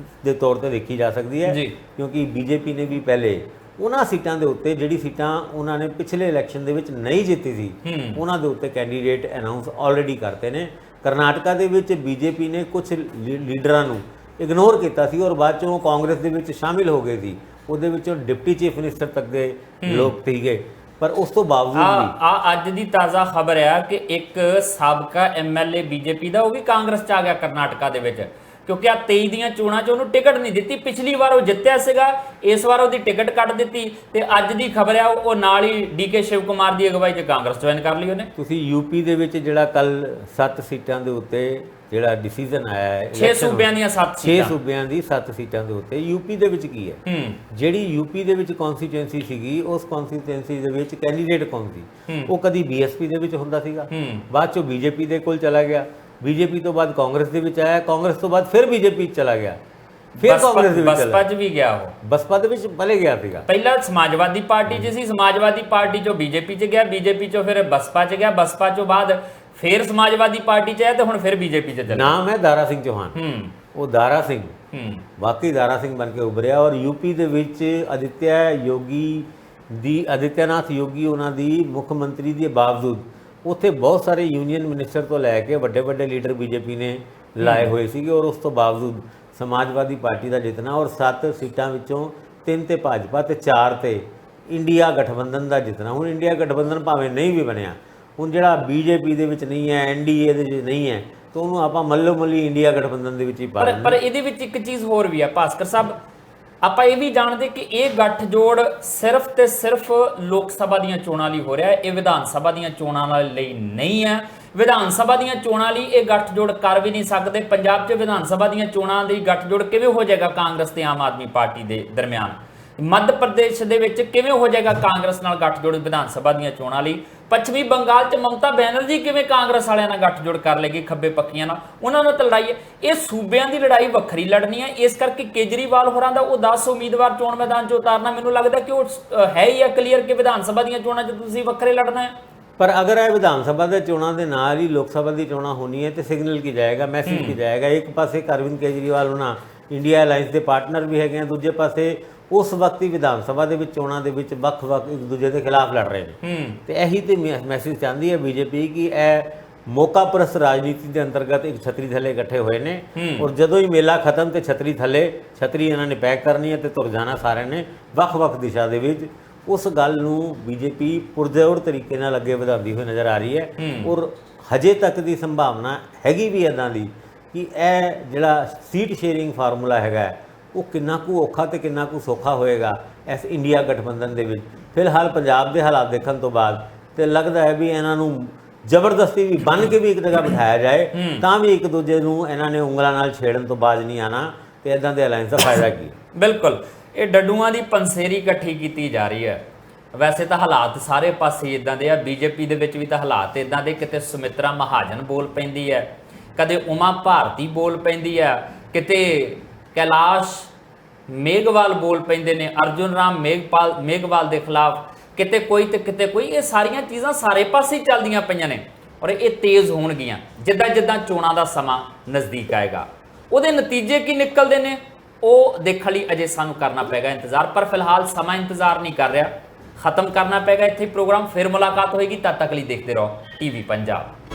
ਦੇ ਤੌਰ ਤੇ ਦੇਖੀ ਜਾ ਸਕਦੀ ਹੈ, ਕਿਉਂਕਿ ਬੀਜੇਪੀ ਨੇ ਵੀ ਪਹਿਲੇ ਉਹਨਾਂ ਸੀਟਾਂ ਦੇ ਉੱਤੇ, ਜਿਹੜੀ ਸੀਟਾਂ ਉਹਨਾਂ ਨੇ ਪਿਛਲੇ ਇਲੈਕਸ਼ਨ ਦੇ ਵਿੱਚ ਨਹੀਂ ਜਿੱਤੀ ਸੀ, ਉਹਨਾਂ ਦੇ ਉੱਤੇ ਕੈਂਡੀਡੇਟ ਅਨਾਉਂਸ ਆਲਰੇਡੀ ਕਰਤੇ ਨੇ। ਕਰਨਾਟਕਾ ਦੇ ਵਿੱਚ ਬੀਜੇਪੀ ਨੇ ਕੁਝ ਲੀਡਰਾਂ ਨੂੰ ਇਗਨੋਰ ਕੀਤਾ ਸੀ ਔਰ ਬਾਅਦ ਚੋਂ ਕਾਂਗਰਸ ਦੇ ਵਿੱਚ ਸ਼ਾਮਿਲ ਹੋ ਗਏ ਸੀ, ਉਹਦੇ ਵਿੱਚੋਂ ਡਿਪਟੀ ਚੀਫ ਮਿਨਿਸਟਰ ਤੱਕ ਦੇ ਲੋਕ ਸੀਗੇ। ਪਰ ਉਸ ਤੋਂ ਬਾਵਜੂਦ ਵੀ ਅੱਜ ਦੀ ਤਾਜ਼ਾ ਖਬਰ ਹੈ ਕਿ ਇੱਕ ਸਾਬਕਾ ਐਮਐਲਏ ਬੀਜੇਪੀ ਦਾ, ਉਹ ਵੀ ਕਾਂਗਰਸ ਚ ਆ ਗਿਆ ਕਰਨਾਟਕਾ ਦੇ ਵਿੱਚ, ਕਿਉਂਕਿ ਆ 23 ਦੀਆਂ ਚੋਣਾਂ 'ਚ ਉਹਨੂੰ ਟਿਕਟ ਨਹੀਂ ਦਿੱਤੀ। ਪਿਛਲੀ ਵਾਰ ਉਹ ਜਿੱਤਿਆ ਸੀਗਾ, ਇਸ ਵਾਰ ਉਹਦੀ ਟਿਕਟ ਕੱਟ ਦਿੱਤੀ ਤੇ ਅੱਜ ਦੀ ਖਬਰ ਆ ਉਹ ਨਾਲ ਹੀ ਡੀਕੇ ਸ਼ਿਵ ਕੁਮਾਰ ਦੀ ਅਗਵਾਈ 'ਚ ਕਾਂਗਰਸ ਜੁਆਇਨ ਕਰ ਲਈ ਉਹਨੇ। ਤੁਸੀਂ ਯੂਪੀ ਦੇ ਵਿੱਚ ਜਿਹੜਾ ਕੱਲ 7 ਸੀਟਾਂ ਦੇ ਉੱਤੇ ਜਿਹੜਾ ਡਿਸੀਜਨ ਆਇਆ ਹੈ, 6 ਸੂਬਿਆਂ ਦੀਆਂ 7 ਸੀਟਾਂ, 6 ਸੂਬਿਆਂ ਦੀ 7 ਸੀਟਾਂ ਦੇ ਉੱਤੇ ਯੂਪੀ ਦੇ ਵਿੱਚ ਕੀ ਹੈ, ਜਿਹੜੀ ਯੂਪੀ ਦੇ ਵਿੱਚ ਕਨਸਟੀਟੂਐਂਸੀ ਸੀਗੀ, ਉਸ ਕਨਸਟੀਟੂਐਂਸੀ ਦੇ ਵਿੱਚ ਕੈਂਡੀਡੇਟ ਕੌਣ ਸੀ? ਉਹ ਕਦੀ ਬੀਐਸਪੀ ਦੇ ਵਿੱਚ ਹੁੰਦਾ ਸੀਗਾ, ਬਾਅਦ ਚੋਂ ਬੀਜੇਪੀ ਦੇ ਕੋਲ ਚਲਾ ਗਿਆ, ਬੀਜੇਪੀ ਤੋਂ ਬਾਅਦ ਕਾਂਗਰਸ ਦੇ ਵਿੱਚ ਆਇਆ, ਕਾਂਗਰਸ ਤੋਂ ਬਾਅਦ ਫਿਰ ਬੀਜੇਪੀ ਚਲਾ ਗਿਆ, ਫਿਰ ਕਾਂਗਰਸ ਦੇ ਵਿੱਚ ਬਸਪਾ 'ਚ ਵੀ ਗਿਆ, ਉਹ ਬਸਪਾ ਦੇ ਵਿੱਚ ਪਹਿਲੇ ਗਿਆ ਸੀਗਾ। ਪਹਿਲਾਂ ਸਮਾਜਵਾਦੀ ਪਾਰਟੀ 'ਚ ਸੀ, ਸਮਾਜਵਾਦੀ ਪਾਰਟੀ 'ਚੋਂ ਬੀਜੇਪੀ 'ਚ ਗਿਆ, ਬੀਜੇਪੀ 'ਚੋਂ ਫਿਰ ਬਸਪਾ 'ਚ ਗਿਆ, ਬਸਪਾ 'ਚੋਂ ਬਾਅਦ ਫਿਰ ਸਮਾਜਵਾਦੀ ਪਾਰਟੀ 'ਚ ਆਇਆ ਤੇ ਹੁਣ ਫਿਰ ਬੀਜੇਪੀ 'ਚ ਚਲਾ। ਨਾਮ ਹੈ ਦਾਰਾ ਸਿੰਘ ਚੌਹਾਨ। ਉਹ ਦਾਰਾ ਸਿੰਘ ਵਾਕਈ ਦਾਰਾ ਸਿੰਘ ਬਣ ਕੇ ਉਭਰਿਆ ਔਰ ਯੂਪੀ ਦੇ ਵਿੱਚ ਆਦਿੱਤਿਆਨਾਥ ਯੋਗੀ ਉਹਨਾਂ ਦੀ ਮੁੱਖ ਮੰਤਰੀ ਦੇ ਬਾਵਜੂਦ ਉੱਥੇ ਬਹੁਤ ਸਾਰੇ ਯੂਨੀਅਨ ਮਿਨਿਸਟਰ ਤੋਂ ਲੈ ਕੇ ਵੱਡੇ ਵੱਡੇ ਲੀਡਰ ਬੀਜੇਪੀ ਨੇ ਲਾਏ ਹੋਏ ਸੀਗੇ ਔਰ ਉਸ ਤੋਂ ਬਾਵਜੂਦ ਸਮਾਜਵਾਦੀ ਪਾਰਟੀ ਦਾ ਜਿੱਤਣਾ ਔਰ 7 ਸੀਟਾਂ ਵਿੱਚੋਂ 3 ਤੇ ਭਾਜਪਾ ਤੇ 4 ਤੇ ਇੰਡੀਆ ਗਠਬੰਧਨ ਦਾ ਜਿੱਤਣਾ। ਹੁਣ ਇੰਡੀਆ ਗਠਬੰਧਨ ਭਾਵੇਂ ਨਹੀਂ ਵੀ ਬਣਿਆ, ਹੁਣ ਜਿਹੜਾ ਬੀਜੇਪੀ ਦੇ ਵਿੱਚ ਨਹੀਂ ਹੈ, ਐਨਡੀਏ ਦੇ ਵਿੱਚ ਨਹੀਂ ਹੈ, ਤਾਂ ਉਹਨੂੰ ਆਪਾਂ ਮੱਲੋ ਮੱਲੀ ਇੰਡੀਆ ਗਠਬੰਧਨ ਦੇ ਵਿੱਚ ਹੀ ਪਾ ਦਿੰਦੇ। ਪਰ ਇਹਦੇ ਵਿੱਚ ਇੱਕ ਚੀਜ਼ ਹੋਰ ਵੀ ਆ ਭਾਸਕਰ ਸਾਹਿਬ, ਆਪਾਂ ਇਹ ਵੀ ਜਾਣਦੇ ਕਿ ਇਹ ਗੱਠਜੋੜ ਸਿਰਫ ਤੇ ਸਿਰਫ ਲੋਕ ਸਭਾ ਦੀਆਂ ਚੋਣਾਂ ਲਈ ਹੋ ਰਿਹਾ ਹੈ, ਇਹ ਵਿਧਾਨ ਸਭਾ ਦੀਆਂ ਚੋਣਾਂ ਲਈ ਨਹੀਂ ਹੈ। ਵਿਧਾਨ ਸਭਾ ਦੀਆਂ ਚੋਣਾਂ ਲਈ ਇਹ ਗੱਠਜੋੜ ਕਰ ਵੀ ਨਹੀਂ ਸਕਦੇ। ਪੰਜਾਬ 'ਚ ਵਿਧਾਨ ਸਭਾ ਦੀਆਂ ਚੋਣਾਂ ਲਈ ਗੱਠਜੋੜ ਕਿਵੇਂ ਹੋ ਜਾਏਗਾ ਕਾਂਗਰਸ ਤੇ ਆਮ ਆਦਮੀ ਪਾਰਟੀ ਦੇ ਦਰਮਿਆਨ? ਮੱਧ ਪ੍ਰਦੇਸ਼ ਦੇ ਵਿੱਚ ਕਿਵੇਂ ਹੋ ਜਾਏਗਾ ਕਾਂਗਰਸ ਨਾਲ ਗੱਠਜੋੜ ਵਿਧਾਨ ਸਭਾ ਦੀਆਂ ਚੋਣਾਂ ਲਈ? ਪੱਛਮੀ ਬੰਗਾਲ 'ਚ ਮਮਤਾ ਬੈਨਰਜੀ ਕਿਵੇਂ ਕਾਂਗਰਸ ਵਾਲਿਆਂ ਨਾਲ ਗੱਠਜੋੜ ਕਰ ਲੇਗੀ, ਖੱਬੇ ਪੱਖੀਆਂ ਨਾਲ? ਉਹਨਾਂ ਨਾਲ ਤਾਂ ਲੜਾਈ ਹੈ। ਇਹ ਸੂਬਿਆਂ ਦੀ ਲੜਾਈ ਵੱਖਰੀ ਲੜਨੀ ਹੈ। ਇਸ ਕਰਕੇ ਕੇਜਰੀਵਾਲ ਹੋਰਾਂ ਦਾ ਉਹ 10 ਉਮੀਦਵਾਰ ਚੋਣ ਮੈਦਾਨ 'ਚ ਉਤਾਰਨਾ, ਮੈਨੂੰ ਲੱਗਦਾ ਕਿ ਉਹ ਹੈ ਹੀ ਆ ਕਲੀਅਰ ਕਿ ਵਿਧਾਨ ਸਭਾ ਦੀਆਂ ਚੋਣਾਂ 'ਚ ਤੁਸੀਂ ਵੱਖਰੇ ਲੜਨਾ ਹੈ। ਪਰ ਅਗਰ ਇਹ ਵਿਧਾਨ ਸਭਾ ਦੇ ਚੋਣਾਂ ਦੇ ਨਾਲ ਹੀ ਲੋਕ ਸਭਾ ਦੀ ਚੋਣਾਂ ਹੋਣੀ ਹੈ ਤੇ ਸਿਗਨਲ ਕੀ ਜਾਏਗਾ, ਮੈਸੇਜ ਕੀ ਜਾਏਗਾ? ਇੱਕ ਪਾਸੇ ਅਰਵਿੰਦ ਕੇਜਰੀਵਾਲ ਉਹਨਾਂ ਇੰਡੀਆ ਅਲਾਈਅੰਸ ਦੇ ਪਾਰਟਨਰ ਵੀ ਹੈਗੇ ਆ, ਦੂਜੇ ਪਾਸੇ ਉਸ ਵਕਤ ਹੀ ਵਿਧਾਨ ਸਭਾ ਦੇ ਵਿੱਚ ਚੋਣਾਂ ਦੇ ਵਿੱਚ ਵੱਖ-ਵੱਖ ਇੱਕ ਦੂਜੇ ਦੇ ਖਿਲਾਫ ਲੜ ਰਹੇ ਨੇ ਤੇ ਇਹੀ ਤੇ ਮੈਸੇਜ ਚਾਹੁੰਦੀ ਹੈ ਬੀਜੇਪੀ ਕਿ ਇਹ ਮੌਕਾ ਪ੍ਰਸਤ ਰਾਜਨੀਤੀ ਦੇ ਅੰਤਰਗਤ ਇੱਕ ਛਤਰੀ ਥੱਲੇ ਇਕੱਠੇ ਹੋਏ ਨੇ ਔਰ ਜਦੋਂ ਹੀ ਮੇਲਾ ਖਤਮ ਤੇ ਛਤਰੀ ਥੱਲੇ ਛਤਰੀ ਇਹਨਾਂ ਨੇ ਪੈਕ ਕਰਨੀ ਹੈ ਤੇ ਤੁਰ ਜਾਣਾ ਸਾਰਿਆਂ ਨੇ ਵੱਖ-ਵੱਖ ਦਿਸ਼ਾ ਦੇ ਵਿੱਚ। ਉਸ ਗੱਲ ਨੂੰ ਬੀਜੇਪੀ ਪੁਰਜ਼ੋਰ ਤਰੀਕੇ ਨਾਲ ਅੱਗੇ ਵਧਾਉਂਦੀ ਹੋਈ ਨਜ਼ਰ ਆ ਰਹੀ ਹੈ ਔਰ ਹਜੇ ਤੱਕ ਦੀ ਸੰਭਾਵਨਾ ਹੈਗੀ ਵੀ ਇੱਦਾਂ ਦੀ ਕਿ ਇਹ ਜਿਹੜਾ ਸੀਟ ਸ਼ੇਅਰਿੰਗ ਫਾਰਮੂਲਾ ਹੈਗਾ ਉਹ ਕਿੰਨਾ ਕੁ ਔਖਾ ਤੇ ਕਿੰਨਾ ਕੁ ਸੌਖਾ ਹੋਏਗਾ ਇਸ ਇੰਡੀਆ ਗਠਬੰਧਨ ਦੇ ਵਿੱਚ। ਫਿਲਹਾਲ ਪੰਜਾਬ ਦੇ ਹਾਲਾਤ ਦੇਖਣ ਤੋਂ ਬਾਅਦ ਤੇ ਲੱਗਦਾ ਹੈ ਵੀ ਇਹਨਾਂ ਨੂੰ ਜ਼ਬਰਦਸਤੀ ਵੀ ਬੰਨ ਕੇ ਵੀ ਇੱਕ ਜਗ੍ਹਾ ਬਿਠਾਇਆ ਜਾਏ ਤਾਂ ਵੀ ਇੱਕ ਦੂਜੇ ਨੂੰ ਇਹਨਾਂ ਨੇ ਉਂਗਲਾਂ ਨਾਲ ਛੇੜਨ ਤੋਂ ਬਾਅਦ ਨਹੀਂ ਆਣਾ ਤੇ ਇਦਾਂ ਦੇ ਅਲਾਈਅੰਸ ਦਾ ਫਾਇਦਾ ਕੀ? ਬਿਲਕੁਲ, ਇਹ ਡੱਡੂਆਂ ਦੀ ਪੰਸੇਰੀ ਇਕੱਠੀ ਕੀਤੀ ਜਾ ਰਹੀ ਹੈ। ਵੈਸੇ ਤਾਂ ਹਾਲਾਤ ਸਾਰੇ ਪਾਸੇ ਇਦਾਂ ਦੇ ਆ, ਬੀਜੇਪੀ ਦੇ ਵਿੱਚ ਵੀ ਤਾਂ ਹਾਲਾਤ ਇਦਾਂ ਦੇ, ਕਿਤੇ ਸੁਮਿਤਰਾ ਮਹਾਜਨ ਬੋਲ ਪੈਂਦੀ ਹੈ, ਕਦੇ ਉਮਾ ਭਾਰਤੀ ਬੋਲ ਪੈਂਦੀ ਹੈ, ਕਿਤੇ ਕੈਲਾਸ਼ ਮੇਘਵਾਲ ਬੋਲ ਪੈਂਦੇ ਨੇ ਅਰਜੁਨ ਰਾਮ ਮੇਘਵਾਲ ਦੇ ਖਿਲਾਫ, ਕਿਤੇ ਕੋਈ ਤੇ ਕਿਤੇ ਕੋਈ। ਇਹ ਸਾਰੀਆਂ ਚੀਜ਼ਾਂ ਸਾਰੇ ਪਾਸੇ ਚੱਲਦੀਆਂ ਪਈਆਂ ਨੇ ਔਰ ਇਹ ਤੇਜ਼ ਹੋਣਗੀਆਂ ਜਿੱਦਾਂ ਜਿੱਦਾਂ ਚੋਣਾਂ ਦਾ ਸਮਾਂ ਨਜ਼ਦੀਕ ਆਏਗਾ। ਉਹਦੇ ਨਤੀਜੇ ਕੀ ਨਿਕਲਦੇ ਨੇ ਉਹ ਦੇਖਣ ਲਈ ਅਜੇ ਸਾਨੂੰ ਕਰਨਾ ਪਏਗਾ ਇੰਤਜ਼ਾਰ। ਪਰ ਫਿਲਹਾਲ ਸਮਾਂ ਇੰਤਜ਼ਾਰ ਨਹੀਂ ਕਰ ਰਿਹਾ, ਖਤਮ ਕਰਨਾ ਪਏਗਾ ਇੱਥੇ ਪ੍ਰੋਗਰਾਮ। ਫਿਰ ਮੁਲਾਕਾਤ ਹੋਏਗੀ, ਤਦ ਤੱਕ ਲਈ ਦੇਖਦੇ ਰਹੋ ਟੀਵੀ ਪੰਜਾਬ।